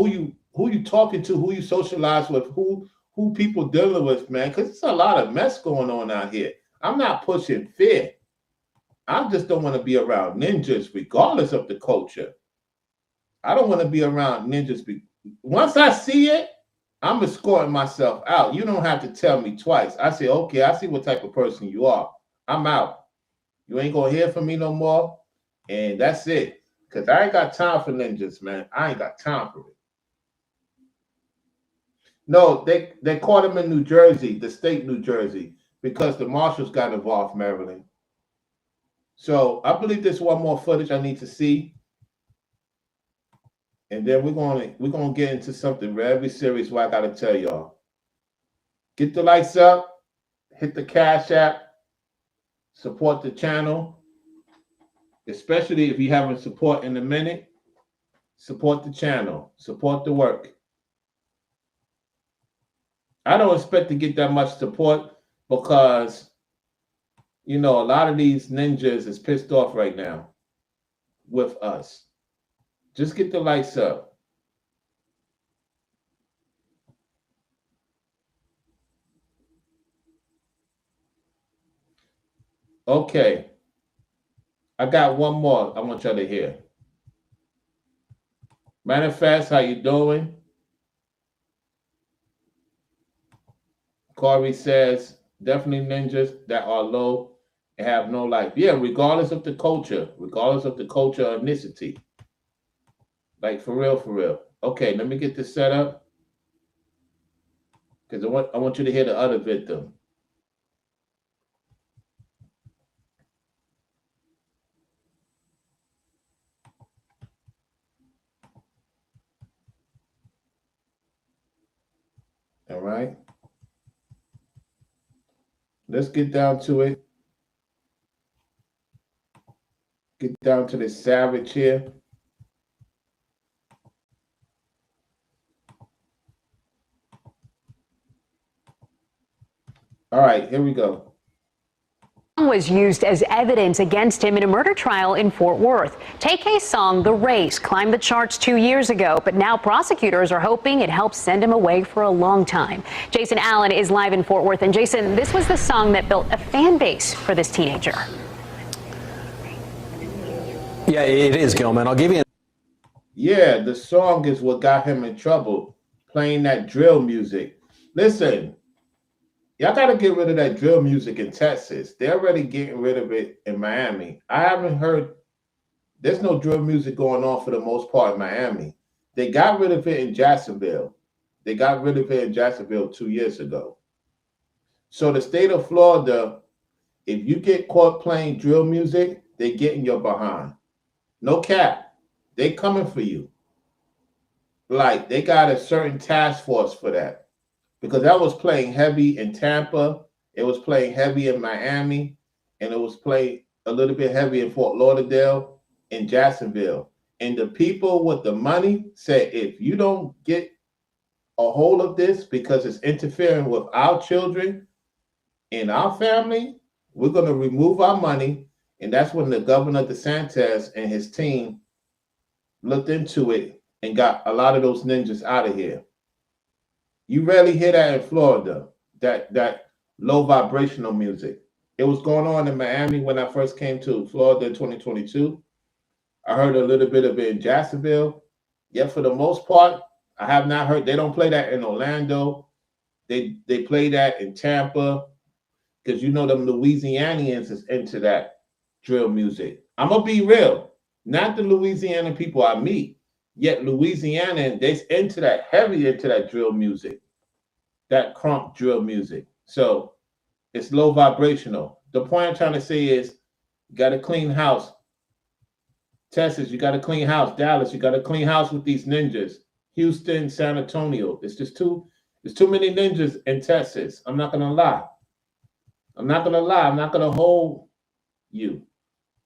who you talking to, who you socialize with, who people dealing with, man, because it's a lot of mess going on out here. I'm not pushing fear. I just don't want to be around ninjas, regardless of the culture. I don't want to be around ninjas. Once I see it, I'm escorting myself out. You don't have to tell me twice. I say, okay, I see what type of person you are. I'm out. You ain't going to hear from me no more. And that's it. Because I ain't got time for ninjas, man. I ain't got time for it. No, they caught him in New Jersey, the state New Jersey, because the marshals got involved, Maryland. So I believe there's one more footage I need to see. And then we're gonna get into something very serious. What I gotta tell y'all. Get the lights up, hit the Cash App, support the channel, especially if you haven't support in a minute. Support the channel, support the work. I don't expect to get that much support because, you know, a lot of these ninjas is pissed off right now with us. Just get the lights up. Okay. I got one more I want y'all to hear. Manifest, how you doing? Corey says, definitely ninjas that are low and have no life. Yeah, regardless of the culture or ethnicity. Like, for real, for real. Okay, let me get this set up. Because I want you to hear the other victim. All right. Let's get down to it. Get down to this savage here. All right, here we go. Was used as evidence against him in a murder trial in Fort Worth. TK's song The Race climbed the charts 2 years ago, but now prosecutors are hoping it helps send him away for a long time. Jason Allen is live in Fort Worth. And Jason, this was the song that built a fan base for this teenager. Yeah, it is, Gilman. I'll give you Yeah, the song is what got him in trouble, playing that drill music. Listen, y'all got to get rid of that drill music in Texas. They're already getting rid of it in Miami. I haven't heard, there's no drill music going on for the most part in Miami. They got rid of it in Jacksonville. They got rid of it in Jacksonville 2 years ago. So the state of Florida, if you get caught playing drill music, they get in your behind. No cap. They coming for you. Like, they got a certain task force for that. Because that was playing heavy in Tampa, it was playing heavy in Miami, and it was playing a little bit heavy in Fort Lauderdale, in Jacksonville. And the people with the money said, if you don't get a hold of this because it's interfering with our children in our family, we're going to remove our money. And that's when the Governor DeSantis and his team looked into it and got a lot of those ninjas out of here. You rarely hear that in Florida, that low vibrational music. It was going on in Miami when I first came to Florida in 2022. I heard a little bit of it in Jacksonville. Yet for the most part, I have not heard. They don't play that in Orlando. They play that in Tampa because you know them Louisianians is into that drill music. I'm gonna be real. Not the Louisiana people I meet, yet Louisiana, they're into that, heavy into that drill music, that crunk drill music. So it's low vibrational. The point I'm trying to say is you got to clean house. Texas, you got to clean house. Dallas, you got to clean house with these ninjas. Houston, San Antonio. There's too many ninjas in Texas. I'm not gonna lie. I'm not gonna hold you.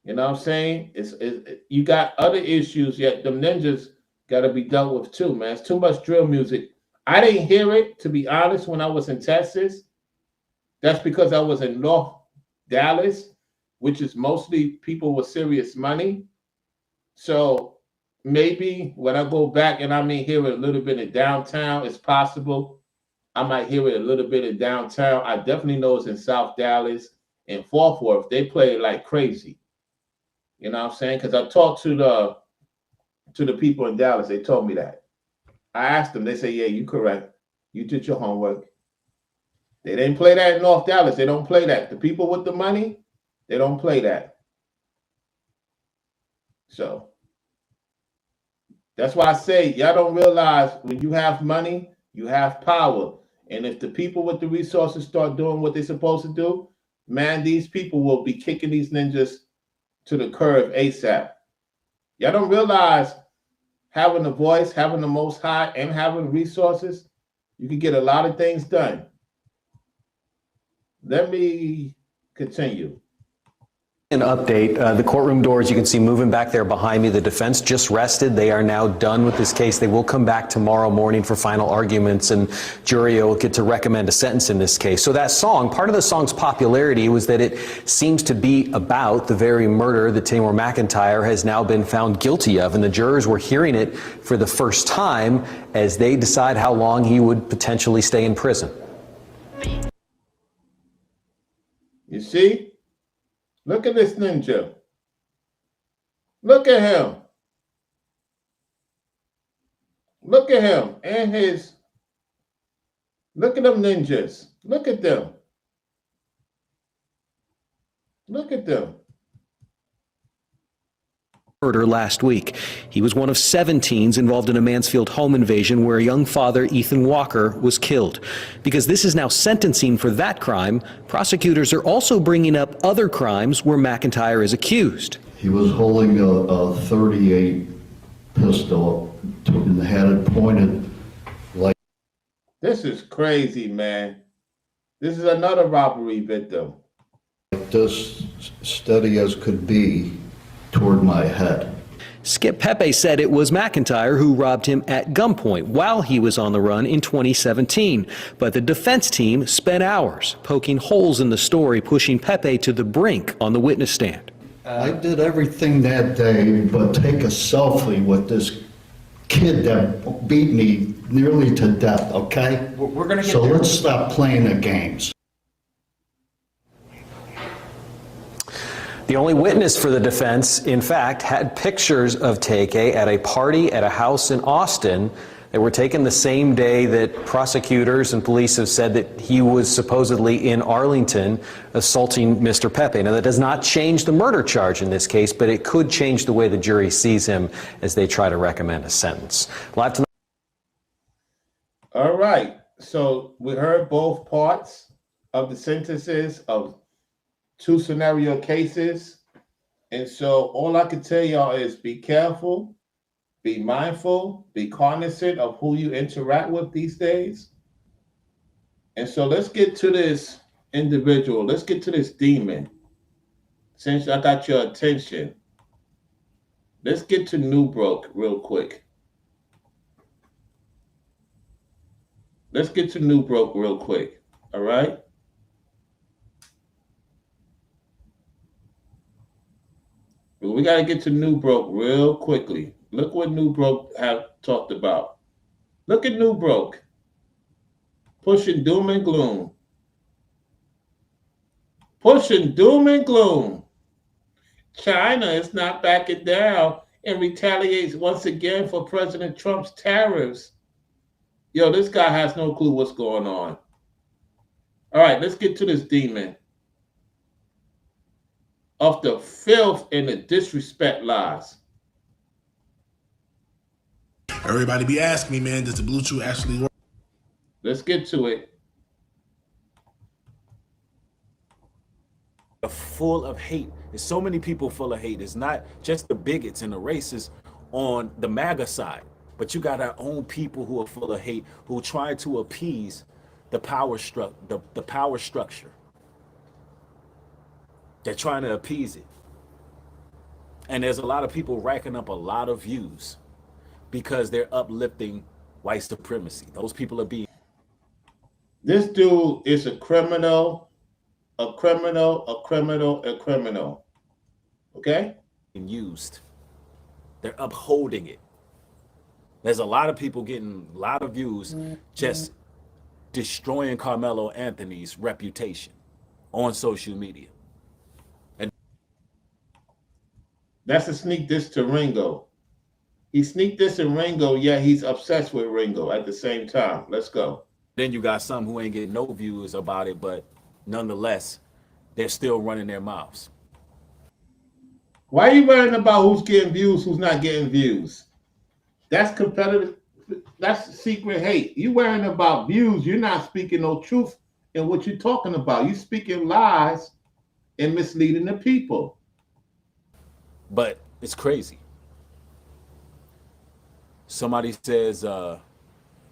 You know what I'm saying? You got other issues, yet them ninjas got to be dealt with too, man. It's too much drill music. I didn't hear it, to be honest, when I was in Texas. That's because I was in North Dallas, which is mostly people with serious money. So maybe when I go back and I may hear it a little bit in downtown, it's possible. I might hear it a little bit in downtown. I definitely know it's in South Dallas and Fort Worth. They play it like crazy. You know what I'm saying? Because I talked to the people in Dallas. They told me that. I asked them. They say, yeah, you correct. You did your homework. They didn't play that in North Dallas. They don't play that. The people with the money, they don't play that. So that's why I say y'all don't realize when you have money, you have power. And if the people with the resources start doing what they're supposed to do, man, these people will be kicking these ninjas to the curb ASAP. Y'all don't realize having a voice, having the Most High, and having resources, you can get a lot of things done. Let me continue. An update, the courtroom doors you can see moving back there behind me. The defense just rested. They are now done with this case. They will come back tomorrow morning for final arguments, and jury will get to recommend a sentence in this case. So that song, part of the song's popularity was that it seems to be about the very murder that Tamar McIntyre has now been found guilty of, and the jurors were hearing it for the first time as they decide how long he would potentially stay in prison. You see? Look at this ninja. Look at him. Look at him and look at them ninjas. Look at them. Look at them. Murder last week. He was one of 7 teens involved in a Mansfield home invasion where a young father, Ethan Walker, was killed. Because this is now sentencing for that crime, prosecutors are also bringing up other crimes where McIntyre is accused. He was holding a 38 pistol and had it pointed like... This is crazy, man. This is another robbery victim. This steady as could be toward my head. Skip Pepe said it was McIntyre who robbed him at gunpoint while he was on the run in 2017. But the defense team spent hours poking holes in the story, pushing Pepe to the brink on the witness stand. I did everything that day but take a selfie with this kid that beat me nearly to death, okay? We're gonna get so there. Let's stop playing the games. The only witness for the defense, in fact, had pictures of Take at a party at a house in Austin. They were taken the same day that prosecutors and police have said that he was supposedly in Arlington assaulting Mr. Pepe. Now, that does not change the murder charge in this case, but it could change the way the jury sees him as they try to recommend a sentence. Live tonight. All right. So we heard both parts of the sentences of 2 scenario cases. And so all I can tell y'all is be careful, be mindful, be cognizant of who you interact with these days. And so let's get to this individual. Let's get to this demon. Since I got your attention, let's get to Newbrook real quick. Let's get to New Broke real quick. All right. We got to get to New Broke real quickly. Look what New Broke have talked about. Look at New Broke. Pushing doom and gloom. Pushing doom and gloom. China is not backing down and retaliates once again for President Trump's tariffs. Yo, this guy has no clue what's going on. All right, let's get to this demon of the filth and the disrespect lies. Everybody be asking me, man, does the Bluetooth actually work? Let's get to it. Full of hate. There's so many people full of hate. It's not just the bigots and the racists on the MAGA side, but you got our own people who are full of hate, who try to appease the power structure. They're trying to appease it. And there's a lot of people racking up a lot of views because they're uplifting white supremacy. Those people are being... This dude is a criminal, a criminal, a criminal, a criminal. Okay? Used. They're upholding it. There's a lot of people getting a lot of views just destroying Karmelo Anthony's reputation on social media. And that's a sneak diss to Ringo. He sneaked this in Ringo, yet he's obsessed with Ringo at the same time. Let's go. Then you got some who ain't getting no views about it, but nonetheless, they're still running their mouths. Why are you worrying about who's getting views, who's not getting views? That's competitive. That's secret hate. You worrying about views. You're not speaking no truth in what you're talking about. You're speaking lies and misleading the people. But it's crazy. Somebody says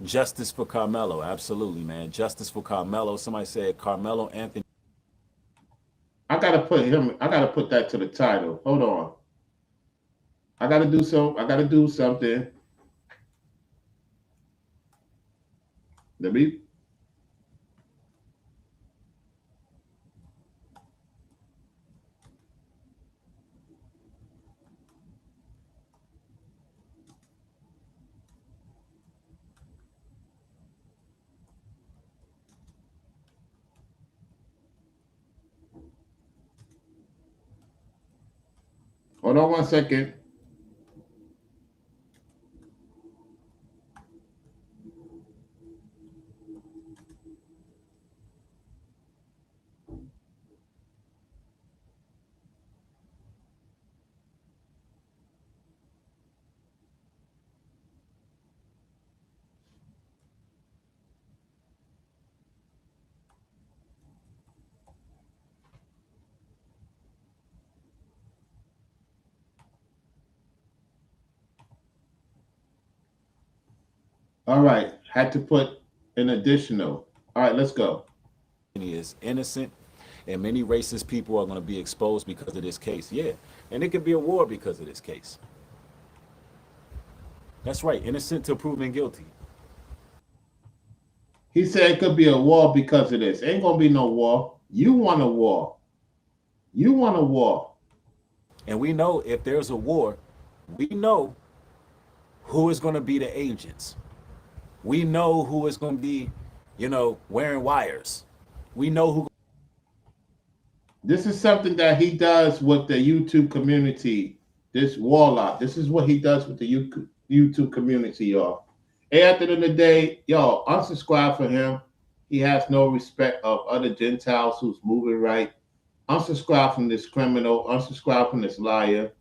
justice for Karmelo. Absolutely, man. Justice for Karmelo. Somebody said Karmelo Anthony. I gotta put that to the title. Hold on. I gotta do something. Let me. Hold on 1 second. All right, had to put an additional. All right, let's go. He is innocent, and many racist people are going to be exposed because of this case. Yeah, and it could be a war because of this case. That's right, innocent till proven guilty. He said it could be a war because of this. Ain't gonna be no war. You want a war. You want a war. And we know if there's a war, we know who is going to be the agents. We know who is going to be, wearing wires. We know who. This is something that he does with the YouTube community. This warlock. This is what he does with the YouTube community, y'all. And at the end of the day, y'all, unsubscribe for him. He has no respect of other Gentiles who's moving right. Unsubscribe from this criminal. Unsubscribe from this liar.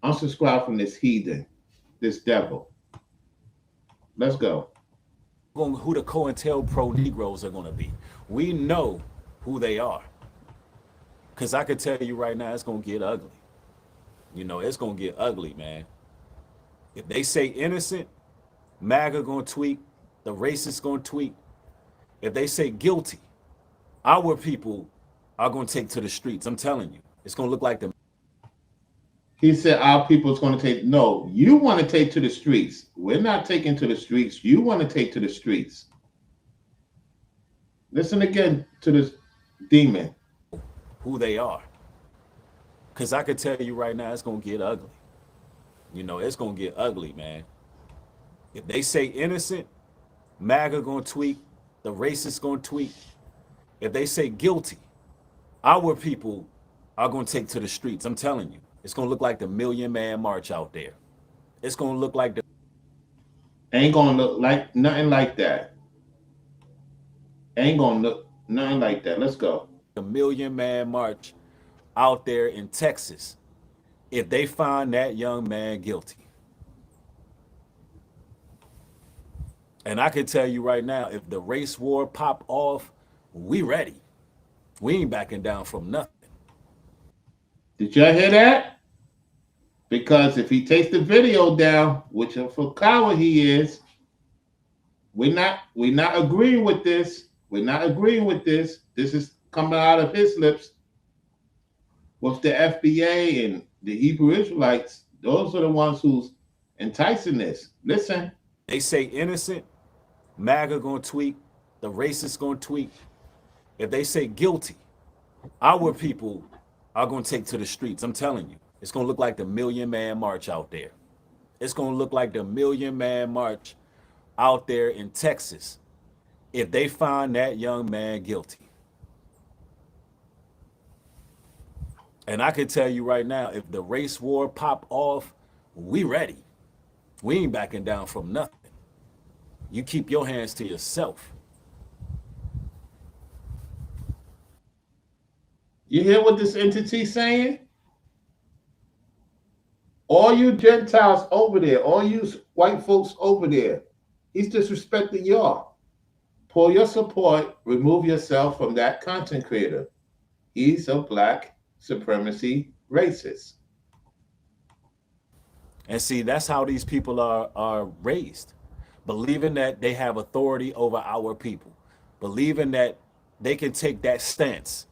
Unsubscribe from this heathen, this devil. Let's go. Who the COINTELPRO Negroes are going to be. We know who they are. Because I can tell you right now, it's going to get ugly. It's going to get ugly, man. If they say innocent, MAGA going to tweet, the racists going to tweet. If they say guilty, our people are going to take to the streets. I'm telling you, it's going to look like them. He said our people is going to take. No, you want to take to the streets. We're not taking to the streets. You want to take to the streets. Listen again to this demon. Who they are. Because I could tell you right now, it's going to get ugly. You know, it's going to get ugly, man. If they say innocent, MAGA going to tweak, the racist going to tweak. If they say guilty, our people are going to take to the streets. I'm telling you, it's going to look like the Million Man March out there. It's going to look like the. Ain't going to look like nothing like that. Ain't going to look nothing like that. Let's go. The Million Man March out there in Texas if they find that young man guilty. And I can tell you right now, if the race war pop off, we ready. We ain't backing down from nothing. Did y'all hear that? Because if he takes the video down, which of a coward he is, we're not agreeing with this. We're not agreeing with this. This is coming out of his lips. With the FBA and the Hebrew Israelites, those are the ones who's enticing this. Listen. They say innocent, MAGA gonna tweak, the racist gonna tweak. If they say guilty, our people are gonna take to the streets. I'm telling you, it's gonna look like the Million Man March out there. It's gonna look like the Million Man March out there in Texas if they find that young man guilty. And I can tell you right now, if the race war pop off, we ready. We ain't backing down from nothing. You keep your hands to yourself. You hear what this entity saying? All you Gentiles over there, all you white folks over there, he's disrespecting y'all. Pull your support, remove yourself from that content creator. He's a black supremacy racist. And see, that's how these people are raised, believing that they have authority over our people, believing that they can take that stance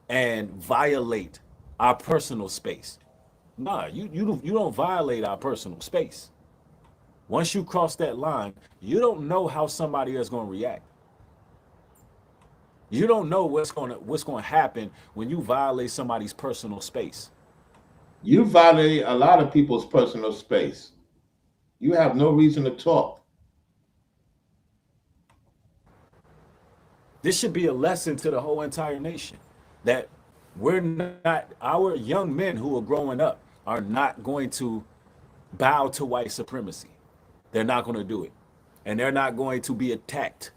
and violate our personal space. Nah, you don't violate our personal space. Once you cross that line, you don't know how somebody is going to react. You don't know what's going to happen when you violate somebody's personal space. You violate a lot of people's personal space. You have no reason to talk. This should be a lesson to the whole entire nation that we're not, our young men who are growing up are not going to bow to white supremacy. They're not going to do it. And they're not going to be attacked.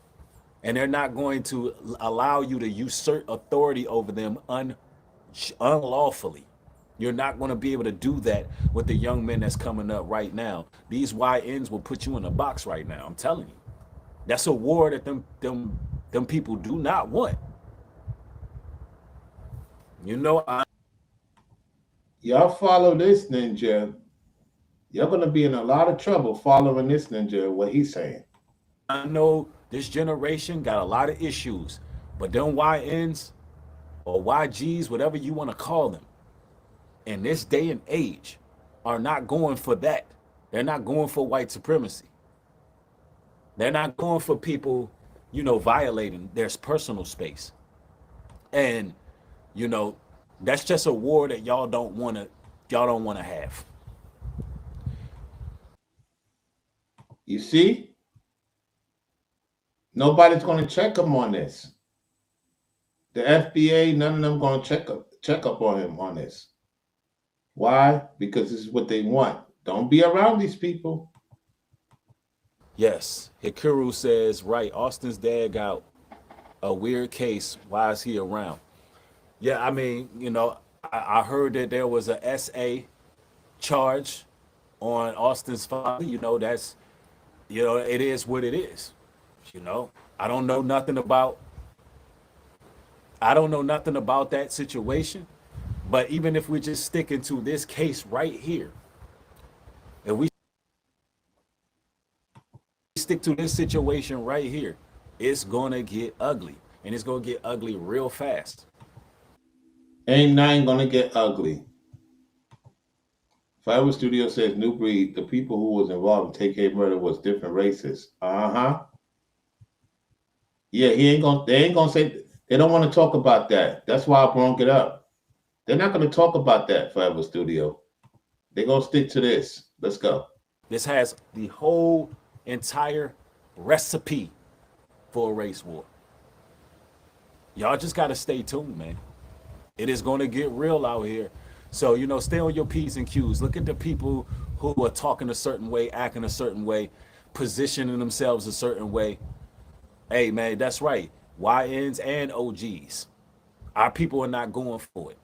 And they're not going to allow you to usurp authority over them unlawfully. You're not going to be able to do that with the young men that's coming up right now. These YNs will put you in a box right now. I'm telling you. That's a war that them people do not want. You know, y'all follow this ninja, you're going to be in a lot of trouble following this ninja, what he's saying. I know this generation got a lot of issues, but them YNs or YGs, whatever you want to call them, in this day and age, are not going for that. They're not going for white supremacy. They're not going for people, you know, violating their personal space. And, you know, that's just a war that y'all don't want to have. You see? Nobody's going to check him on this. The FBA, none of them going to check up on him on this. Why? Because this is what they want. Don't be around these people. Yes, Hikaru says, right, Austin's dad got a weird case. Why is he around? Yeah, I mean, you know, I heard that there was a SA charge on Austin's father. You know, that's, you know, it is what it is. You know, I don't know nothing about that situation. But even if we're just sticking to this case right here, if we stick to this situation right here, it's gonna get ugly, and it's gonna get ugly real fast. Ain't nothing gonna get ugly. Fiverr Studio says New Breed, the people who was involved in TK murder was different races. Uh-huh. Yeah, they ain't gonna say, they don't want to talk about that. That's why I brought it up. They're not gonna talk about that, Forever Studio. They're gonna stick to this. Let's go. This has the whole entire recipe for a race war. Y'all just gotta stay tuned, man. It is gonna get real out here. So, stay on your P's and Q's. Look at the people who are talking a certain way, acting a certain way, positioning themselves a certain way. Hey, man, that's right. YNs and OGs. Our people are not going for it.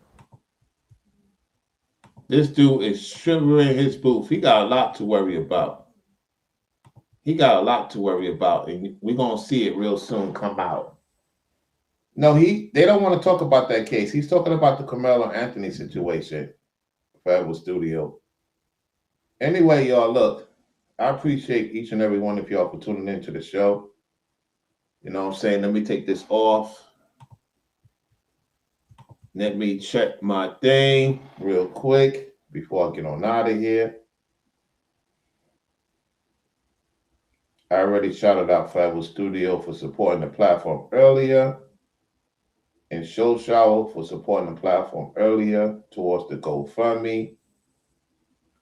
This dude is shivering his boots. He got a lot to worry about. He got a lot to worry about, and we're gonna see it real soon come out. No, they don't want to talk about that case. He's talking about the Karmelo Anthony situation, Forever Studio. Anyway, y'all, look, I appreciate each and every one of y'all for tuning into the show. You know what I'm saying? Let me take this off. Let me check my thing real quick before I get on out of here. I already shouted out Forever Studio for supporting the platform earlier, and Show Shower for supporting the platform earlier towards the GoFundMe.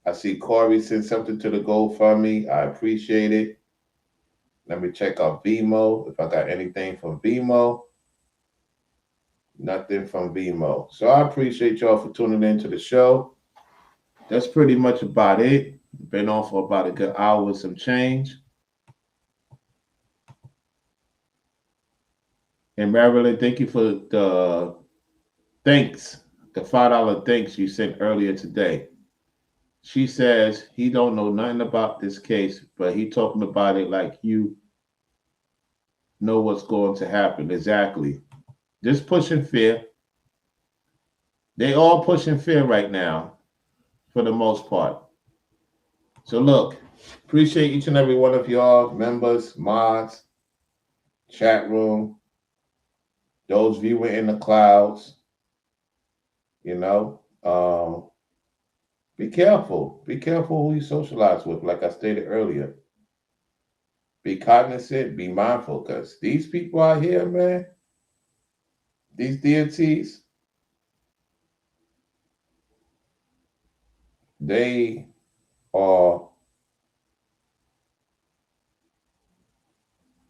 I see Corey sent something to the GoFundMe. I appreciate it. Let me check out Vimo, if I got anything from Vimo. Nothing from Vimo. So I appreciate y'all for tuning into the show. That's pretty much about it. Been on for about a good hour with some change. And Marilyn, thank you for the thanks, the $5 thanks you sent earlier today. She says he don't know nothing about this case, but he talking about it like you know what's going to happen. Exactly. Just pushing fear. They all pushing fear right now, for the most part. So look, appreciate each and every one of y'all, members, mods, chat room, those viewing in the clouds. Be careful. Be careful who you socialize with, like I stated earlier. Be cognizant, be mindful, because these people out here, man, these deities, they are,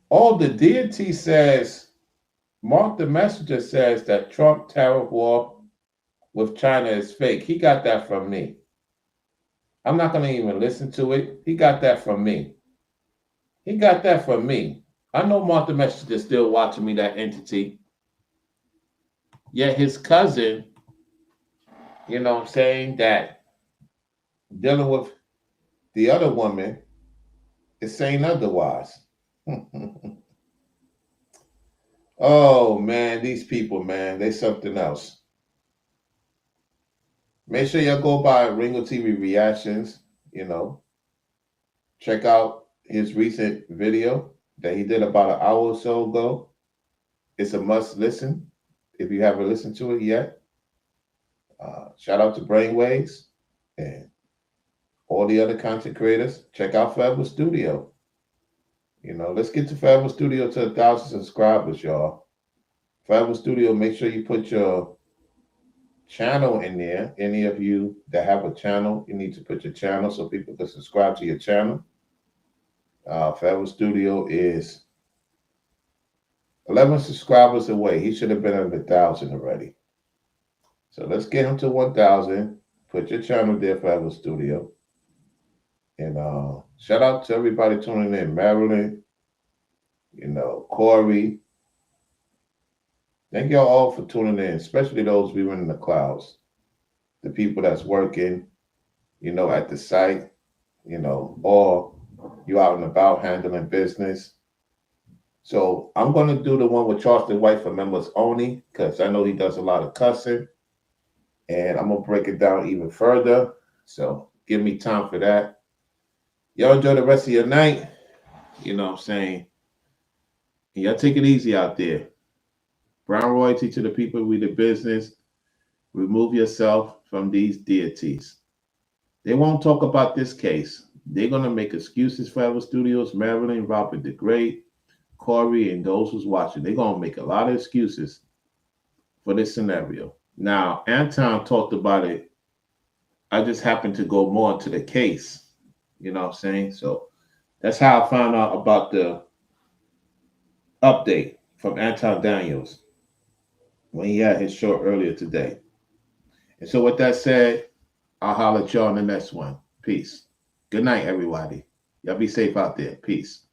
all the deity says, Mark the Messenger says that Trump tariff war with China is fake. He got that from me. I'm not going to even listen to it. He got that from me. He got that from me. I know Mark the Messenger is still watching me, that entity. Yet his cousin, you know what I'm saying, that dealing with the other woman is saying otherwise. Oh, man, these people, man, they something else. Make sure y'all go by Ringo TV Reactions, Check out his recent video that he did about an hour or so ago. It's a must listen if you haven't listened to it yet. Shout out to Brainwaves and all the other content creators. Check out Forever Studio. Let's get to Forever Studio to 1,000 subscribers, y'all. Forever Studio, make sure you put your channel in there. Any of you that have a channel, you need to put your channel so people can subscribe to your channel. Forever Studio is 11 subscribers away. He should have been at 1,000 already. So let's get him to 1,000. Put your channel there, Forever Studio. And shout out to everybody tuning in. Marilyn, Corey. Thank y'all all for tuning in, especially those viewing in the clouds. The people that's working, at the site, or you out and about handling business. So I'm going to do the one with Charleston White for members only, because I know he does a lot of cussing. And I'm going to break it down even further. So give me time for that. Y'all enjoy the rest of your night. You know what I'm saying? And y'all take it easy out there. Brown royalty to the people we the business. Remove yourself from these deities. They won't talk about this case. They're going to make excuses for Forever Studios, Marilyn, Robert the Great, Corey and those who's watching, they're gonna make a lot of excuses for this scenario. Now, Anton talked about it. I just happened to go more into the case. You know what I'm saying? So that's how I found out about the update from Anton Daniels when he had his show earlier today. And so with that said, I'll holler at y'all on the next one. Peace. Good night, everybody. Y'all be safe out there. Peace.